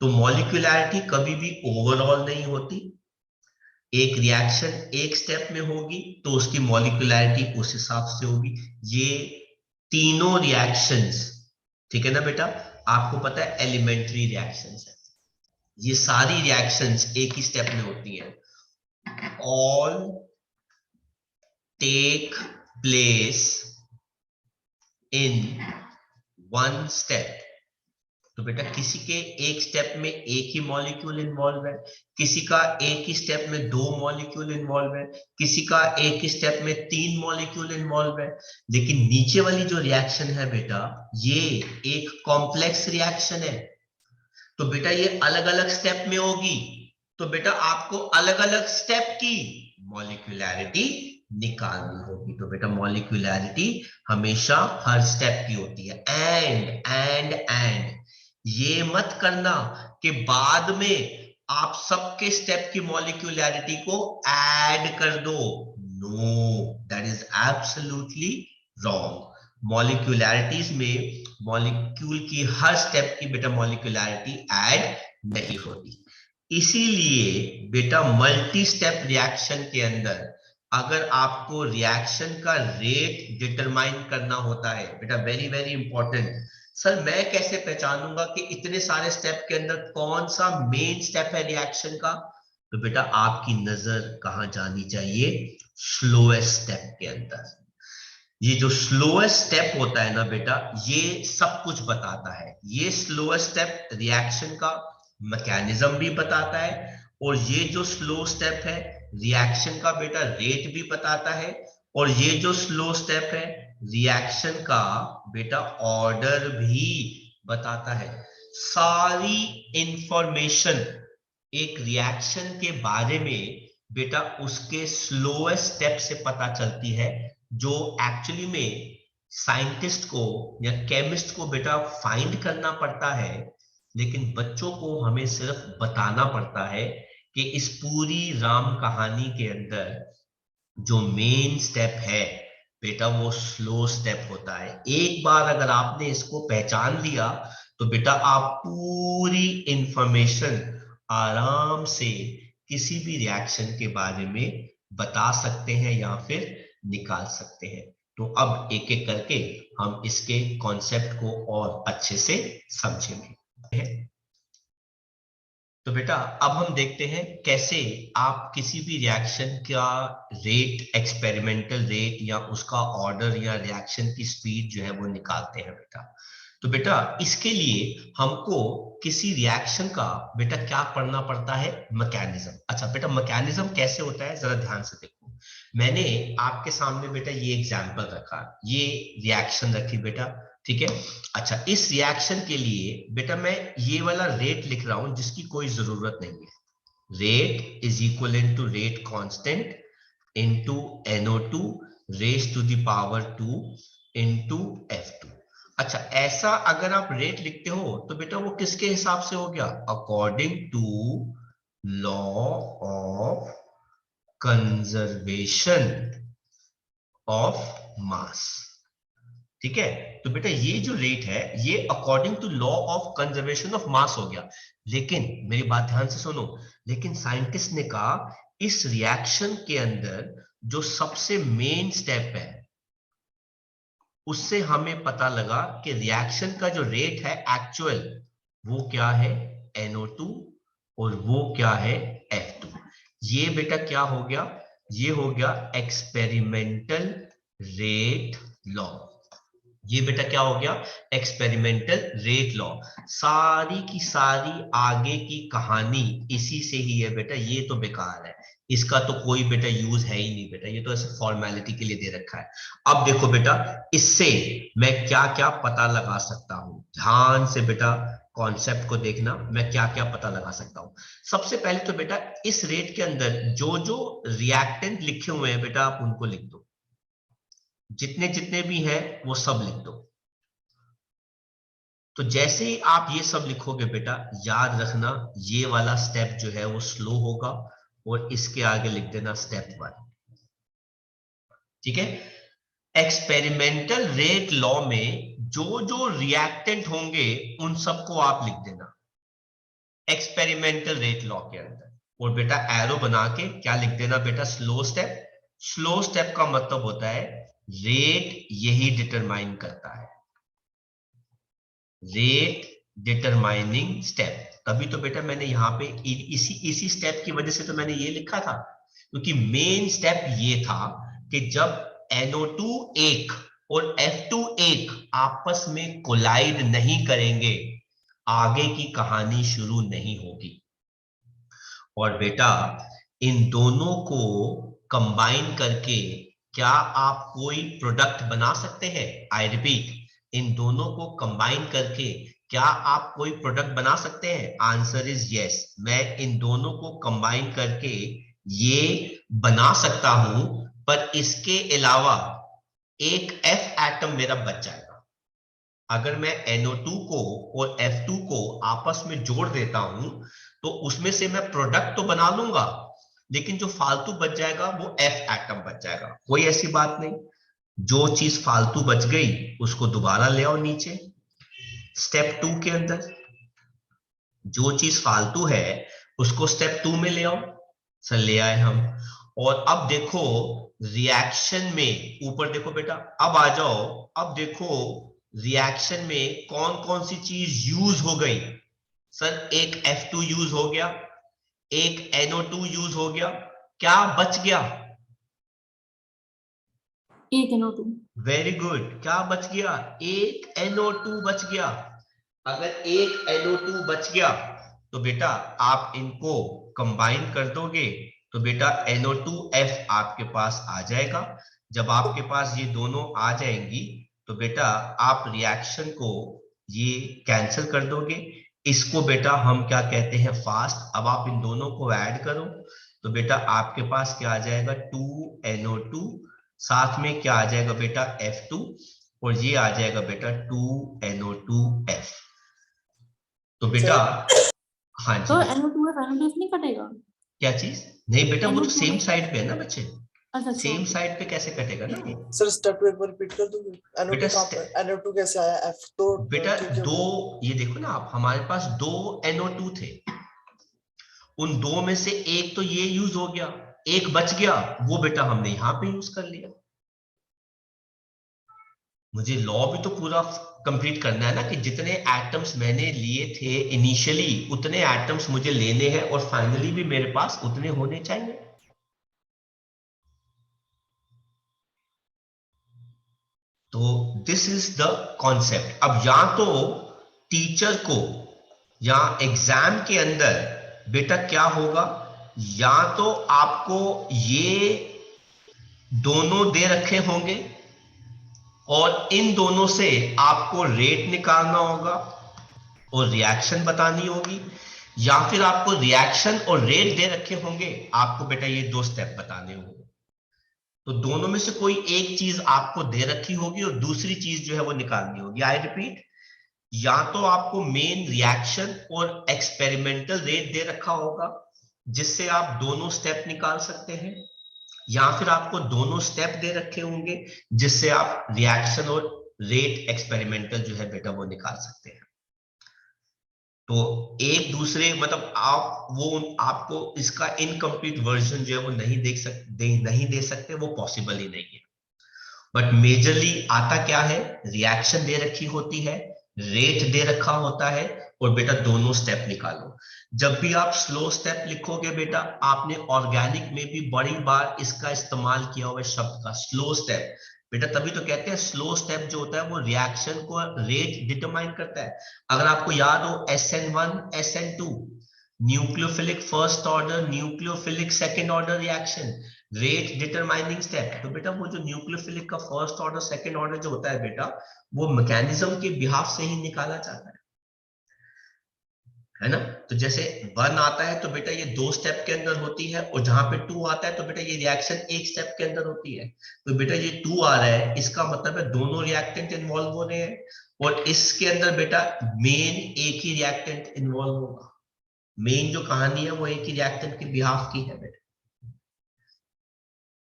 तो मॉलिक्यूलैरिटी कभी भी ओवरऑल नहीं होती। एक रिएक्शन एक स्टेप में होगी तो उसकी मॉलिक्यूलैरिटी उस हिसाब से होगी। ये तीनों रिएक्शंस, ठीक है ना बेटा, आपको पता है एलिमेंट्री रिएक्शंस है। ये सारी रिएक्शंस एक ही स्टेप में होती हैं। All take place in 1 step. तो बेटा किसी के एक स्टेप में एक ही मॉलिक्यूल इन्वॉल्व है, किसी का एक ही स्टेप में 2 मॉलिक्यूल इन्वॉल्व है, किसी का एक ही स्टेप में 3 मॉलिक्यूल इन्वॉल्व है। लेकिन नीचे वाली जो रिएक्शन है बेटा ये एक कॉम्प्लेक्स रिएक्शन है। तो बेटा ये अलग अलग स्टेप में होगी, तो बेटा आपको अलग अलग स्टेप की मॉलिक्यूलैरिटी निकालनी होगी। तो बेटा मॉलिक्यूलैरिटी हमेशा हर स्टेप की होती है। एंड ये मत करना कि बाद में आप सबके स्टेप की मॉलिक्यूलैरिटी को ऐड कर दो। No, that is absolutely wrong. Molecularities में मॉलिक्यूल की हर स्टेप की बेटा मॉलिक्यूलैरिटी ऐड नहीं होती। इसीलिए बेटा मल्टी स्टेप रिएक्शन के अंदर अगर आपको रिएक्शन का रेट डिटरमाइन करना होता है बेटा, वेरी वेरी इंपॉर्टेंट, सर मैं कैसे पहचानूंगा कि इतने सारे स्टेप के अंदर कौन सा मेन स्टेप है रिएक्शन का? तो बेटा आपकी नजर कहां जानी चाहिए? स्लोएस्ट स्टेप के अंदर। ये जो स्लोएस्ट स्टेप होता है ना बेटा, ये सब कुछ बताता है। ये स्लोएस्ट स्टेप रिएक्शन का मैकेनिज्म भी बताता है, और ये जो स्लो स्टेप है रिएक्शन का बेटा रेट भी बताता है, और ये जो स्लो स्टेप है रिएक्शन का बेटा ऑर्डर भी बताता है। सारी इंफॉर्मेशन एक रिएक्शन के बारे में बेटा उसके स्लोएस्ट स्टेप से पता चलती है, जो एक्चुअली में साइंटिस्ट को या केमिस्ट को बेटा फाइंड करना पड़ता है, लेकिन बच्चों को हमें सिर्फ बताना पड़ता है कि इस पूरी राम कहानी के अंदर जो मेन स्टेप है बेटा वो स्लो स्टेप होता है। एक बार अगर आपने इसको पहचान लिया तो बेटा आप पूरी इंफॉर्मेशन आराम से किसी भी रिएक्शन के बारे में बता सकते हैं या फिर निकाल सकते हैं। तो अब एक एक करके हम इसके कॉन्सेप्ट को और अच्छे से समझेंगे। तो बेटा अब हम देखते हैं कैसे आप किसी भी रिएक्शन का रेट, एक्सपेरिमेंटल रेट या उसका ऑर्डर या रिएक्शन की स्पीड जो है वो निकालते हैं बेटा। तो बेटा इसके लिए हमको किसी रिएक्शन का बेटा क्या पढ़ना पड़ता है? मैकेनिज्म। अच्छा बेटा मैकेनिज्म कैसे होता है जरा ध्यान से देखो। मैंने आपके सामने बेटा ये एग्जांपल रखा, ये रिएक्शन रखी बेटा, ठीक है। अच्छा इस रिएक्शन के लिए बेटा मैं ये वाला रेट लिख रहा हूं जिसकी कोई जरूरत नहीं है। Rate is equal to rate constant into NO2 raise to the power 2 into F2। अच्छा ऐसा अगर आप रेट लिखते हो तो बेटा वो किसके हिसाब से हो गया? According to law of conservation of mass, ठीक है। तो बेटा ये जो रेट है ये according to law of conservation of mass हो गया। लेकिन मेरी बात ध्यान से सुनो, लेकिन साइंटिस्ट ने कहा इस रिएक्शन के अंदर जो सबसे मेन स्टेप है उससे हमें पता लगा कि रिएक्शन का जो रेट है एक्चुअल वो क्या है? NO2 और वो क्या है? F2। ये बेटा क्या हो गया? ये हो गया एक्सपेरिमेंटल रेट लॉ। ये बेटा क्या हो गया? Experimental rate law. सारी की सारी आगे की कहानी इसी से ही है बेटा। ये तो बेकार है, इसका तो कोई बेटा यूज है ही नहीं बेटा, ये तो ऐसे फॉर्मेलिटी के लिए दे रखा है। अब देखो बेटा इससे मैं क्या क्या पता लगा सकता हूं, ध्यान से बेटा कॉन्सेप्ट को देखना, मैं क्या क्या पता लगा सकता हूं। सबसे पहले तो बेटा इस रेट के अंदर जो जो रिएक्टेंट लिखे हुए हैं बेटा आप उनको लिख दो, जितने जितने भी हैं वो सब लिख दो। तो जैसे ही आप ये सब लिखोगे बेटा याद रखना ये वाला स्टेप जो है वो स्लो होगा, और इसके आगे लिख देना स्टेप 1, ठीक है। एक्सपेरिमेंटल रेट लॉ में जो जो रिएक्टेंट होंगे उन सबको आप लिख देना एक्सपेरिमेंटल रेट लॉ के अंदर, और बेटा एरो बना के क्या लिख देना बेटा? Slow step. स्लो स्टेप का मतलब होता है रेट यही डिटरमाइन करता है, रेट डिटरमाइनिंग स्टेप। तभी तो बेटा मैंने यहां पे इसी स्टेप की वजह से तो मैंने ये लिखा था, क्योंकि मेन स्टेप ये था कि जब NO2 1 और F2 1 आपस में कोलाइड नहीं करेंगे आगे की कहानी शुरू नहीं होगी। और बेटा इन दोनों को कंबाइन करके क्या आप कोई प्रोडक्ट बना सकते हैं? आई रिपीट, इन दोनों को कंबाइन करके क्या आप कोई प्रोडक्ट बना सकते हैं? Answer is yes. मैं इन दोनों को कंबाइन करके ये बना सकता हूं, पर इसके अलावा एक F एटम मेरा बच जाएगा। अगर मैं NO2 को और F2 को आपस में जोड़ देता हूं तो उसमें से मैं प्रोडक्ट तो बना लूंगा, लेकिन जो फालतू बच जाएगा वो F एटम बच जाएगा। कोई ऐसी बात नहीं, जो चीज फालतू बच गई उसको दोबारा ले आओ नीचे। स्टेप 2 के अंदर जो चीज फालतू है उसको स्टेप 2 में ले आओ। सर ले आए हम। और अब देखो रिएक्शन में, ऊपर देखो बेटा, अब आ जाओ, अब देखो रिएक्शन में कौन कौन सी चीज यूज हो गई। सर एक F2 यूज हो गया, एक NO2 यूज हो गया, क्या बच गया? एक NO2। वेरी गुड, क्या बच गया? एक NO2 बच गया। अगर एक NO2 बच गया तो बेटा आप इनको कंबाइन कर दोगे तो बेटा NO2F आपके पास आ जाएगा। जब आपके पास ये दोनों आ जाएंगी तो बेटा आप रिएक्शन को ये कैंसिल कर दोगे। इसको बेटा हम क्या कहते हैं? फास्ट। अब आप इन दोनों को ऐड करो तो बेटा आपके पास क्या आ जाएगा? 2NO2, साथ में क्या आ जाएगा बेटा? F2, और ये आ जाएगा बेटा 2NO2F। तो बेटा हाँ जी तो बेटा, NO2F नहीं कटेगा? क्या चीज? नहीं बेटा, वो तो सेम NO2। साइड पे है ना बच्चे। अच्छा सेम ओके। साइड पे कैसे कटेगा ना वो? सर स्टेप 2 एक बार रिपीट कर दोगे? बेटा NO2 कहाँ पर, NO2 कैसे आया? F तो बेटा ठीक है दो, वो। ये देखो ना आप, हमारे पास 2 NO2 थे, उन दो में से एक तो ये यूज हो गया, एक बच गया, वो बेटा हमने यहां पे यूज कर लिया। मुझे लॉ भी तो पूरा कंप्लीट करना है ना, कि जितने एटम्स मैंने लिए थे इनिशियली उतने एटम्स मुझे लेने हैं और फाइनली भी मेरे पास उतने होने चाहिए। तो दिस इज द कॉन्सेप्ट। अब या तो टीचर को या एग्जाम के अंदर बेटा क्या होगा, या तो आपको ये दोनों दे रखे होंगे और इन दोनों से आपको रेट निकालना होगा और रिएक्शन बतानी होगी, या फिर आपको रिएक्शन और रेट दे रखे होंगे, आपको बेटा ये 2 स्टेप बताने होंगे। तो दोनों में से कोई एक चीज आपको दे रखी होगी और दूसरी चीज जो है वो निकालनी होगी। आई रिपीट, या तो आपको मेन रिएक्शन और एक्सपेरिमेंटल रेट दे रखा होगा जिससे आप दोनों स्टेप निकाल सकते हैं, या फिर आपको दोनों स्टेप दे रखे होंगे जिससे आप रिएक्शन और रेट एक्सपेरिमेंटल जो है बेटा वो निकाल सकते हैं। तो एक दूसरे मतलब आप वो आपको इसका इनकम्प्लीट वर्जन जो है वो नहीं दे सकते, वो पॉसिबल ही नहीं है। बट मेजरली आता क्या है? रिएक्शन दे रखी होती है, रेट दे रखा होता है, और बेटा दोनों स्टेप निकालो। जब भी आप स्लो स्टेप लिखोगे बेटा, आपने ऑर्गेनिक में भी बड़ी बार इसका इस्तेमाल किया हुआ शब्द का स्लो स्टेप। बेटा तभी तो कहते हैं स्लो स्टेप जो होता है वो रिएक्शन को रेट डिटरमाइन करता है। अगर आपको याद हो SN1 SN2, nucleophilic first order, nucleophilic second order reaction, rate determining step. तो बेटा वो जो न्यूक्लियोफिलिक का फर्स्ट ऑर्डर सेकंड ऑर्डर जो होता है बेटा, वो मैकेनिज्म के बिहाफ से ही निकाला जाता है ना। तो जैसे 1 आता है तो बेटा ये 2 स्टेप के अंदर होती है, और जहां पे 2 आता है तो बेटा ये रिएक्शन 1 स्टेप के अंदर होती है। तो बेटा ये 2 आ रहा है, इसका मतलब है दोनों रिएक्टेंट इन्वॉल्व हो रहे हैं, और इसके अंदर बेटा मेन एक ही रिएक्टेंट इन्वॉल्व होगा। मेन जो कहानी है वो एक ही रिएक्टेंट के बिहाफ की है बेटा।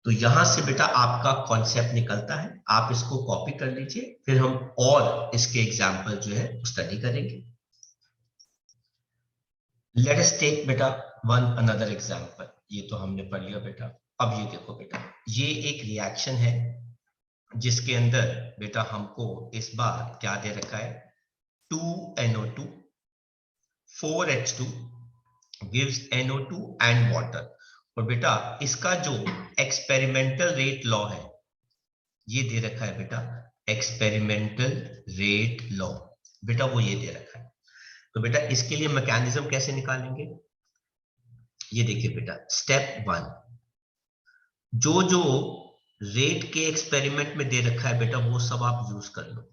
तो यहां से बेटा आपका कॉन्सेप्ट निकलता है, आप इसको कॉपी कर लीजिए, फिर हम और इसके एग्जाम्पल जो है स्टडी करेंगे। लेट अस टेक बेटा वन अनदर एग्जाम्पल। ये तो हमने पढ़ लिया बेटा। अब ये देखो बेटा, ये एक रिएक्शन है जिसके अंदर बेटा हमको इस बार क्या दे रखा है? 2NO2 4H2 gives NO2 and water। और बेटा इसका जो एक्सपेरिमेंटल रेट लॉ है ये दे रखा है बेटा, एक्सपेरिमेंटल रेट लॉ। बेटा वो ये दे रखा है। तो बेटा इसके लिए मैकेनिज्म कैसे निकालेंगे? ये देखिए बेटा, स्टेप 1, जो जो रेट के एक्सपेरिमेंट में दे रखा है बेटा वो सब आप यूज कर लो।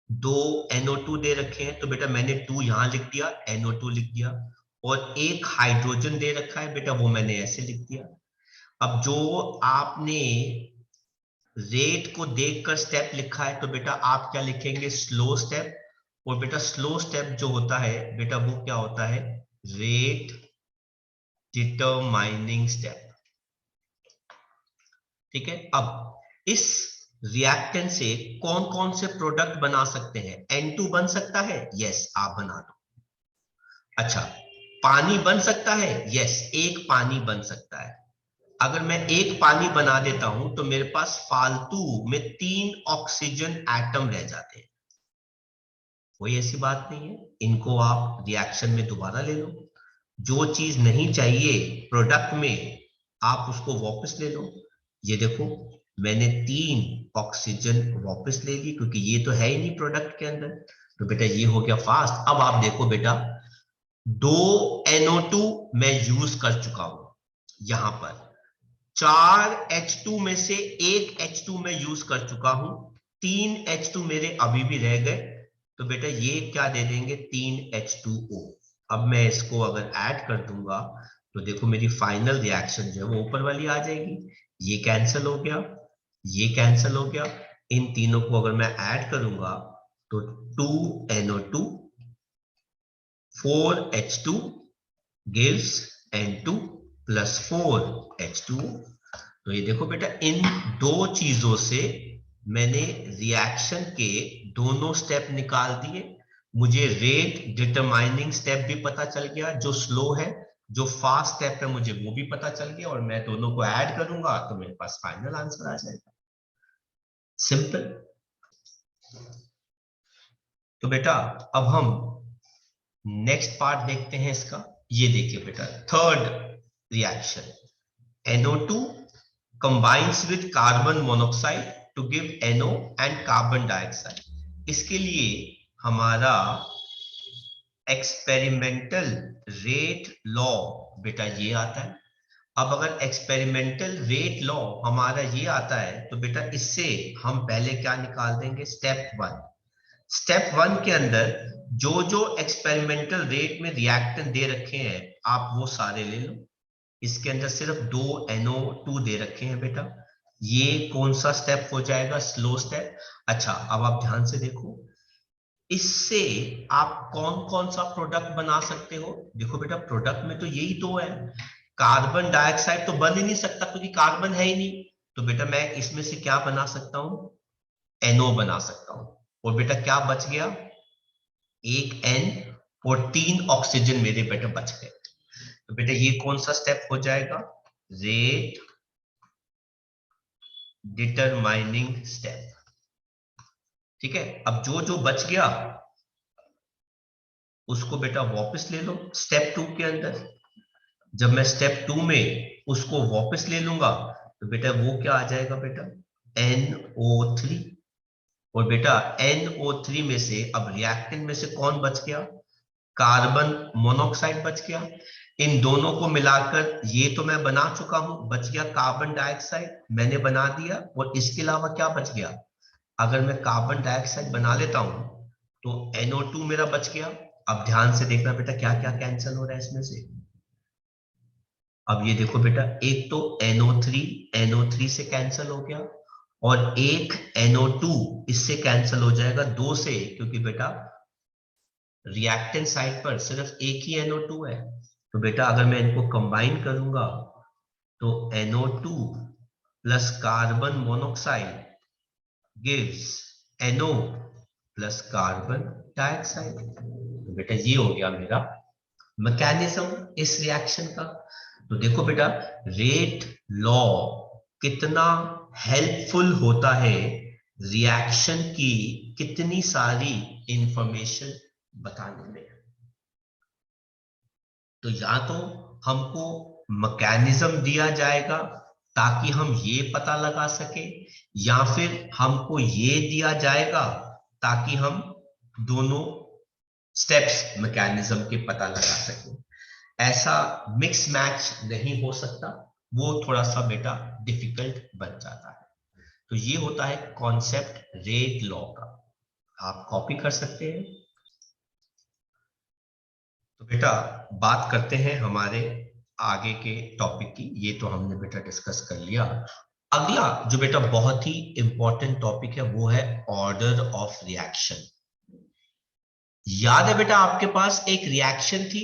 2 NO2 दे रखे हैं तो बेटा मैंने 2 यहां लिख दिया, NO2 लिख दिया, और एक हाइड्रोजन दे रखा है बेटा वो मैंने ऐसे लिख दिया। अब जो आपने रेट को देखकर स्टेप लिखा है तो बेटा आप क्या लिखेंगे? Slow step. और बेटा स्लो स्टेप जो होता है बेटा वो क्या होता है? Rate determining step. ठीक है। अब इस रिएक्टेंट से कौन कौन से प्रोडक्ट बना सकते हैं? N2 बन सकता है, यस आप बना दो। अच्छा, पानी बन सकता है? यस, एक पानी बन सकता है। अगर मैं एक पानी बना देता हूं तो मेरे पास फालतू में 3 ऑक्सीजन एटम रह जाते हैं। कोई ऐसी बात नहीं है, इनको आप रिएक्शन में दोबारा ले लो। जो चीज नहीं चाहिए प्रोडक्ट में आप उसको वापस ले लो। ये देखो, मैंने 3 ऑक्सीजन वापस ले ली क्योंकि ये तो है ही नहीं प्रोडक्ट के अंदर। तो बेटा ये हो गया फास्ट। अब आप देखो बेटा, 2 NO2 मैं यूज कर चुका हूं यहां पर, 4 H2 में से 1 H2 मैं यूज कर चुका हूं, 3 H2 मेरे अभी भी रह गए। तो बेटा ये क्या दे देंगे, 3 H2O। अब मैं इसको अगर ऐड कर दूंगा तो देखो मेरी फाइनल रिएक्शन जो है वो ऊपर वाली आ जाएगी। ये कैंसिल हो गया, ये कैंसिल हो गया। इन तीनों को अगर मैं ऐड करूंगा तो 2 NO2 4 H2 gives N2 plus 4 H2O। तो ये देखो बेटा, इन दो चीजों से मैंने रिएक्शन के दोनों स्टेप निकाल दिए। मुझे रेट डिटरमाइनिंग स्टेप भी पता चल गया, जो स्लो है, जो फास्ट स्टेप है मुझे वो भी पता चल गया, और मैं दोनों को ऐड करूंगा तो मेरे पास फाइनल आंसर आ जाएगा। सिंपल। तो बेटा अब हम नेक्स्ट पार्ट देखते हैं इसका। ये देखिए बेटा, third reaction, NO2 combines with carbon monoxide to give NO and carbon dioxide। इसके लिए हमारा एक्सपेरिमेंटल रेट लॉ बेटा ये आता है। अब अगर एक्सपेरिमेंटल रेट लॉ हमारा ये आता है तो बेटा इससे हम पहले क्या निकाल देंगे, स्टेप 1। स्टेप 1 के अंदर जो जो एक्सपेरिमेंटल रेट में रिएक्टेंट दे रखे हैं आप वो सारे ले लो। इसके अंदर सिर्फ 2 NO2 दे रखे हैं बेटा। ये कौन सा स्टेप हो जाएगा, स्लो स्टेप। अच्छा, अब आप ध्यान से देखो, इससे आप कौन कौन सा प्रोडक्ट बना सकते हो। देखो बेटा, प्रोडक्ट में तो यही 2 है। कार्बन डाइऑक्साइड तो बन ही नहीं सकता क्योंकि कार्बन है ही नहीं। तो बेटा मैं इसमें से क्या बना सकता हूं, NO बना सकता हूं। और बेटा क्या बच गया, एक N और 3 ऑक्सीजन मेरे बेटा बच गए। तो बेटा ये कौन सा स्टेप हो जाएगा, रेट डिटरमाइनिंग स्टेप। ठीक है, अब जो जो बच गया उसको बेटा वापस ले लो स्टेप 2 के अंदर। जब मैं स्टेप 2 में उसको वापस ले लूंगा तो बेटा वो क्या आ जाएगा बेटा, NO3। और बेटा NO3 में से अब रिएक्टेंट में से कौन बच गया, कार्बन मोनोऑक्साइड बच गया। इन दोनों को मिलाकर ये तो मैं बना चुका हूं, बच गया कार्बन डाइऑक्साइड मैंने बना दिया। और इसके अलावा क्या बच गया, अगर मैं कार्बन डाइऑक्साइड बना लेता हूं तो NO2 मेरा बच गया। अब ध्यान से देखना बेटा क्या क्या कैंसिल हो रहा है इसमें से। अब ये देखो बेटा, एक तो NO3 से कैंसिल हो गया, और एक NO2 इससे कैंसिल हो जाएगा 2 से, क्योंकि बेटा रिएक्टेंट साइड पर सिर्फ एक ही NO2 है। तो बेटा अगर मैं इनको कंबाइन करूंगा तो NO2 plus carbon monoxide gives NO plus carbon dioxide. तो बेटा ये हो गया मेरा मैकेनिज्म इस रिएक्शन का। तो देखो बेटा, रेट लॉ कितना हेल्पफुल होता है रिएक्शन की कितनी सारी इंफॉर्मेशन बताने में। तो या तो हमको मैकेनिज्म दिया जाएगा ताकि हम ये पता लगा सके, या फिर हमको ये दिया जाएगा ताकि हम दोनों स्टेप्स मैकेनिज्म के पता लगा सके। ऐसा मिक्स मैच नहीं हो सकता, वो थोड़ा सा बेटा डिफिकल्ट बन जाता है। तो ये होता है कॉन्सेप्ट रेट लॉ का, आप कॉपी कर सकते हैं। तो बेटा बात करते हैं हमारे आगे के टॉपिक की। ये तो हमने बेटा डिस्कस कर लिया। अगला जो बेटा बहुत ही इंपॉर्टेंट टॉपिक है वो है ऑर्डर ऑफ रिएक्शन। याद है बेटा आपके पास एक रिएक्शन थी,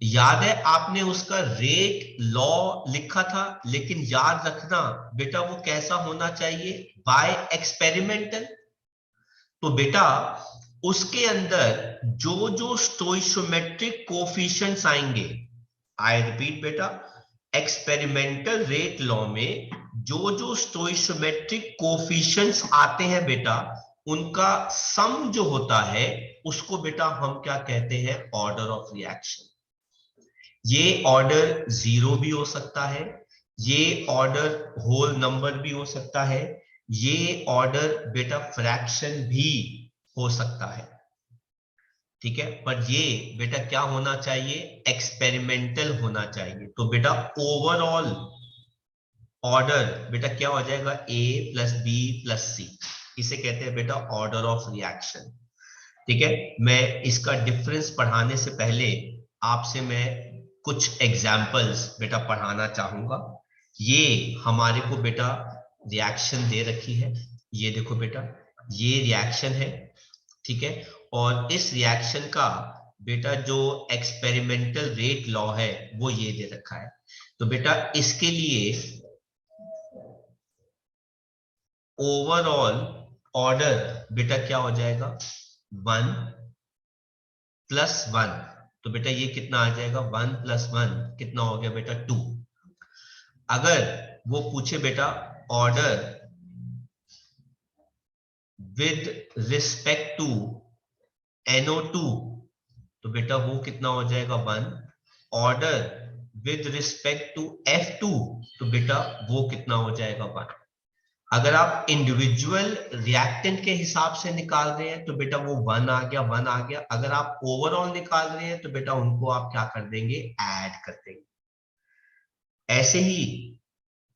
याद है आपने उसका रेट लॉ लिखा था, लेकिन याद रखना बेटा वो कैसा होना चाहिए, बाय एक्सपेरिमेंटल। तो बेटा उसके अंदर जो जो स्टोइशियोमेट्रिक कोफिशिएंट्स आएंगे, आई रिपीट बेटा, एक्सपेरिमेंटल रेट लॉ में जो जो स्टोइशियोमेट्रिक कोफिशिएंट्स आते हैं बेटा, उनका सम जो होता है उसको बेटा हम क्या कहते हैं, ऑर्डर ऑफ रिएक्शन। ये ऑर्डर 0 भी हो सकता है, ये ऑर्डर होल नंबर भी हो सकता है, ये ऑर्डर बेटा फ्रैक्शन भी हो सकता है, ठीक है। पर ये बेटा क्या होना चाहिए, एक्सपेरिमेंटल होना चाहिए। तो बेटा ओवरऑल ऑर्डर बेटा क्या हो जाएगा, A plus B plus C, इसे कहते हैं बेटा ऑर्डर ऑफ रिएक्शन, ठीक है। मैं इसका डिफरेंस पढ़ाने से पहले आपसे मैं कुछ एग्जाम्पल्स बेटा पढ़ाना चाहूंगा। ये हमारे को बेटा रिएक्शन दे रखी है, ये देखो बेटा, ये रिएक्शन है, ठीक है। और इस रिएक्शन का बेटा जो एक्सपेरिमेंटल रेट लॉ है वो ये दे रखा है। तो बेटा इसके लिए ओवरऑल ऑर्डर बेटा क्या हो जाएगा, 1 प्लस 1। तो बेटा ये कितना आ जाएगा, 1 प्लस 1 कितना हो गया बेटा, 2। अगर वो पूछे बेटा order with respect to NO2, तो बेटा वो कितना हो जाएगा, 1। Order with respect to F2, तो बेटा वो कितना हो जाएगा, 1। अगर आप इंडिविजुअल रिएक्टेंट के हिसाब से निकाल रहे हैं तो बेटा वो 1 आ गया, 1 आ गया। अगर आप ओवरऑल निकाल रहे हैं तो बेटा उनको आप क्या कर देंगे, ऐड कर देंगे। ऐसे ही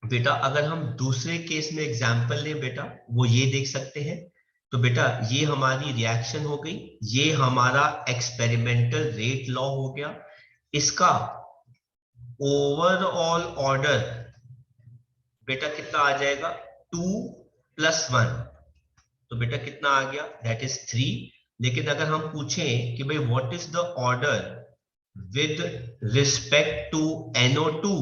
बेटा अगर हम दूसरे केस में एग्जांपल लें बेटा, वो ये देख सकते हैं। तो बेटा ये हमारी रिएक्शन हो गई, ये हमारा एक्सपेरिमेंटल रेट लॉ हो गया। इसका ओवरऑल ऑर्डर बेटा कितना आ जाएगा, 2 प्लस 1, तो बेटा कितना आ गया, दैट इज 3। लेकिन अगर हम पूछें कि भाई what is the order with respect to NO2,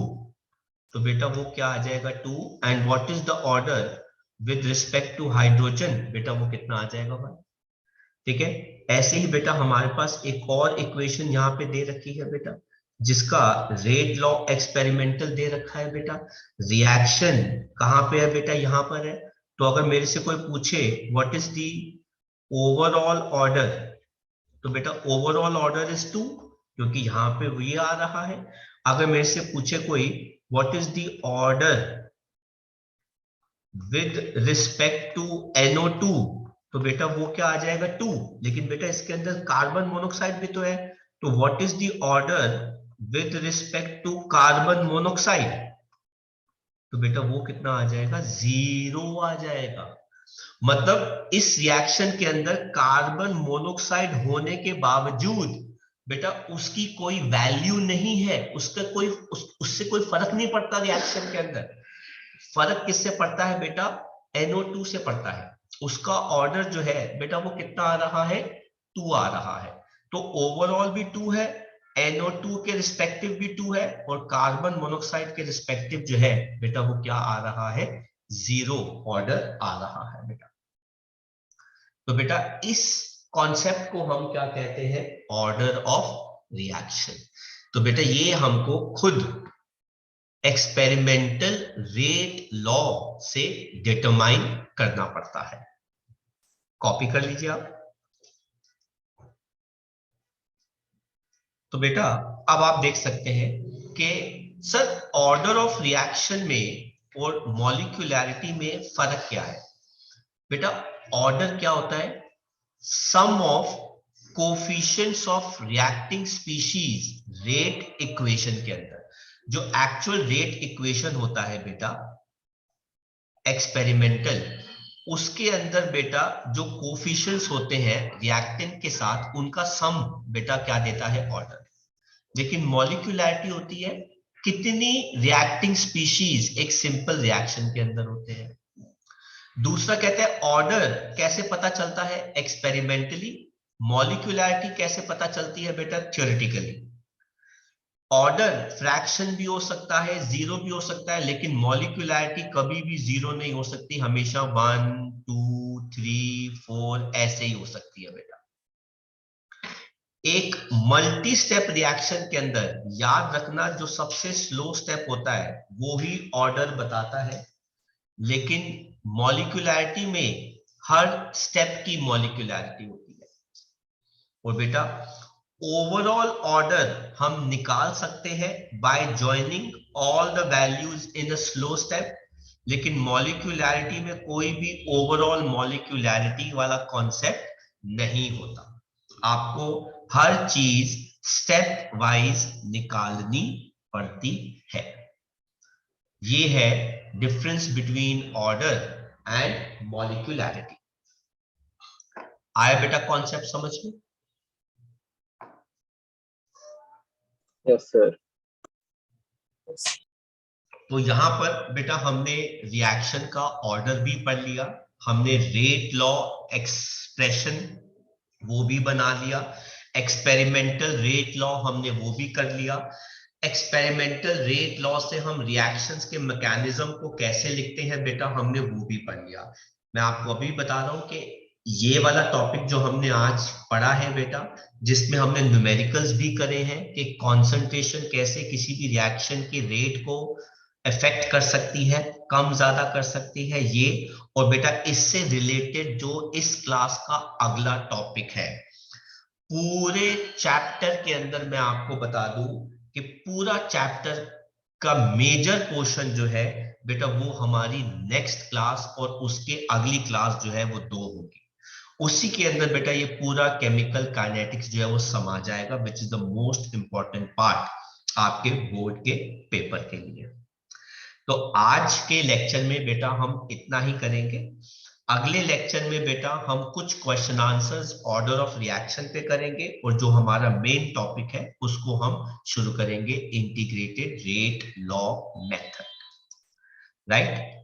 तो बेटा वो क्या आ जाएगा, 2। And what is the order with respect to hydrogen, बेटा वो कितना आ जाएगा, 1, ठीक है। ऐसे ही बेटा हमारे पास एक और इक्वेशन यहाँ पे दे रखी है बेटा, जिसका रेट लॉ एक्सपेरिमेंटल दे रखा है बेटा। रिएक्शन कहां पे है बेटा, यहां पर है। तो अगर मेरे से कोई पूछे what is the overall order, तो बेटा ओवरऑल ऑर्डर इज 2, क्योंकि यहां पे ये आ रहा है। अगर मेरे से पूछे कोई what is the order with respect to NO2, तो बेटा वो क्या आ जाएगा, 2। लेकिन बेटा इसके अंदर कार्बन मोनोक्साइड भी तो है, तो what is the order with respect to carbon monoxide, तो बेटा वो कितना आ जाएगा, 0 आ जाएगा। मतलब इस रिएक्शन के अंदर कार्बन मोनोक्साइड होने के बावजूद बेटा उसकी कोई वैल्यू नहीं है, उसका कोई उससे कोई फर्क नहीं पड़ता रिएक्शन के अंदर। फर्क किससे पड़ता है बेटा, NO2 से पड़ता है। उसका ऑर्डर जो है बेटा वो कितना आ रहा है, 2 आ रहा है। तो ओवरऑल भी 2 है, NO2 के रिस्पेक्टिव भी 2 है, और कार्बन मोनोक्साइड के रिस्पेक्टिव जो है बेटा वो क्या आ रहा है, 0 ऑर्डर आ रहा है बेटा। तो बेटा इस कॉन्सेप्ट को हम क्या कहते हैं, ऑर्डर ऑफ रिएक्शन। तो बेटा ये हमको खुद एक्सपेरिमेंटल रेट लॉ से डिटरमाइन करना पड़ता है। कॉपी कर लीजिए आप। तो बेटा अब आप देख सकते हैं कि सर ऑर्डर ऑफ रिएक्शन में और मॉलिक्यूलैरिटी में फर्क क्या है। बेटा ऑर्डर क्या होता है, sum of coefficients of reacting species rate equation के अंदर जो एक्चुअल रेट इक्वेशन होता है बेटा एक्सपेरिमेंटल, उसके अंदर बेटा जो कोफिशिएंट्स होते हैं रिएक्टेंट के साथ उनका सम बेटा क्या देता है, ऑर्डर। लेकिन मॉलिक्यूलैरिटी होती है कितनी रिएक्टिंग स्पीशीज एक सिंपल रिएक्शन के अंदर होते हैं। दूसरा कहते हैं ऑर्डर कैसे पता चलता है, एक्सपेरिमेंटली। मॉलिक्यूलैरिटी कैसे पता चलती है बेटा, थ्योरेटिकली। ऑर्डर फ्रैक्शन भी हो सकता है, 0 भी हो सकता है, लेकिन मॉलिक्यूलैरिटी कभी भी 0 नहीं हो सकती, हमेशा 1 2 3 4 ऐसे ही हो सकती है बेटा। एक मल्टी स्टेप रिएक्शन के अंदर याद रखना जो सबसे स्लो स्टेप होता है वो ही ऑर्डर बताता है, लेकिन मॉलिक्यूलैरिटी में हर स्टेप की मॉलिक्यूलैरिटी होती है। और बेटा ओवरऑल ऑर्डर हम निकाल सकते हैं bye joining all the values in a slow step, लेकिन मॉलिक्यूलैरिटी में कोई भी ओवरऑल मॉलिक्यूलैरिटी वाला कॉन्सेप्ट नहीं होता। आपको हर चीज स्टेप वाइज निकालनी पड़ती है। ये है डिफरेंस बिटवीन ऑर्डर एंड मॉलिक्यूलैरिटी। आया बेटा कॉन्सेप्ट समझ में? Yes sir. तो यहां पर बेटा हमने रिएक्शन का ऑर्डर भी पढ़ लिया, हमने रेट लॉ एक्सप्रेशन वो भी बना लिया, एक्सपेरिमेंटल रेट लॉ हमने वो भी कर लिया। एक्सपेरिमेंटल रेट लॉ से हम रिएक्शंस के मैकेनिज्म को कैसे लिखते हैं बेटा हमने वो भी पढ़ लिया। मैं आपको अभी बता रहा हूं कि ये वाला टॉपिक जो हमने आज पढ़ा है बेटा, जिसमें हमने न्यूमेरिकल्स भी करे हैं कि कॉन्सेंट्रेशन कैसे किसी भी रिएक्शन के रेट को इफेक्ट कर सकती है, कम ज्यादा कर सकती है ये। और बेटा इससे रिलेटेड जो इस क्लास का अगला टॉपिक है, पूरे चैप्टर के अंदर मैं आपको बता दूं कि पूरा चैप्टर का मेजर पोर्शन जो है बेटा वो हमारी नेक्स्ट क्लास और उसके अगली क्लास जो है वो 2 होगी। उसी के अंदर बेटा ये पूरा केमिकल काइनेटिक्स जो है वो समा जाएगा, which is the most important part आपके बोर्ड के पेपर के लिए। तो आज के लेक्चर में बेटा हम इतना ही करेंगे। अगले लेक्चर में बेटा हम कुछ question answers order of reaction पे करेंगे, और जो हमारा मेन टॉपिक है उसको हम शुरू करेंगे integrated rate law method, right.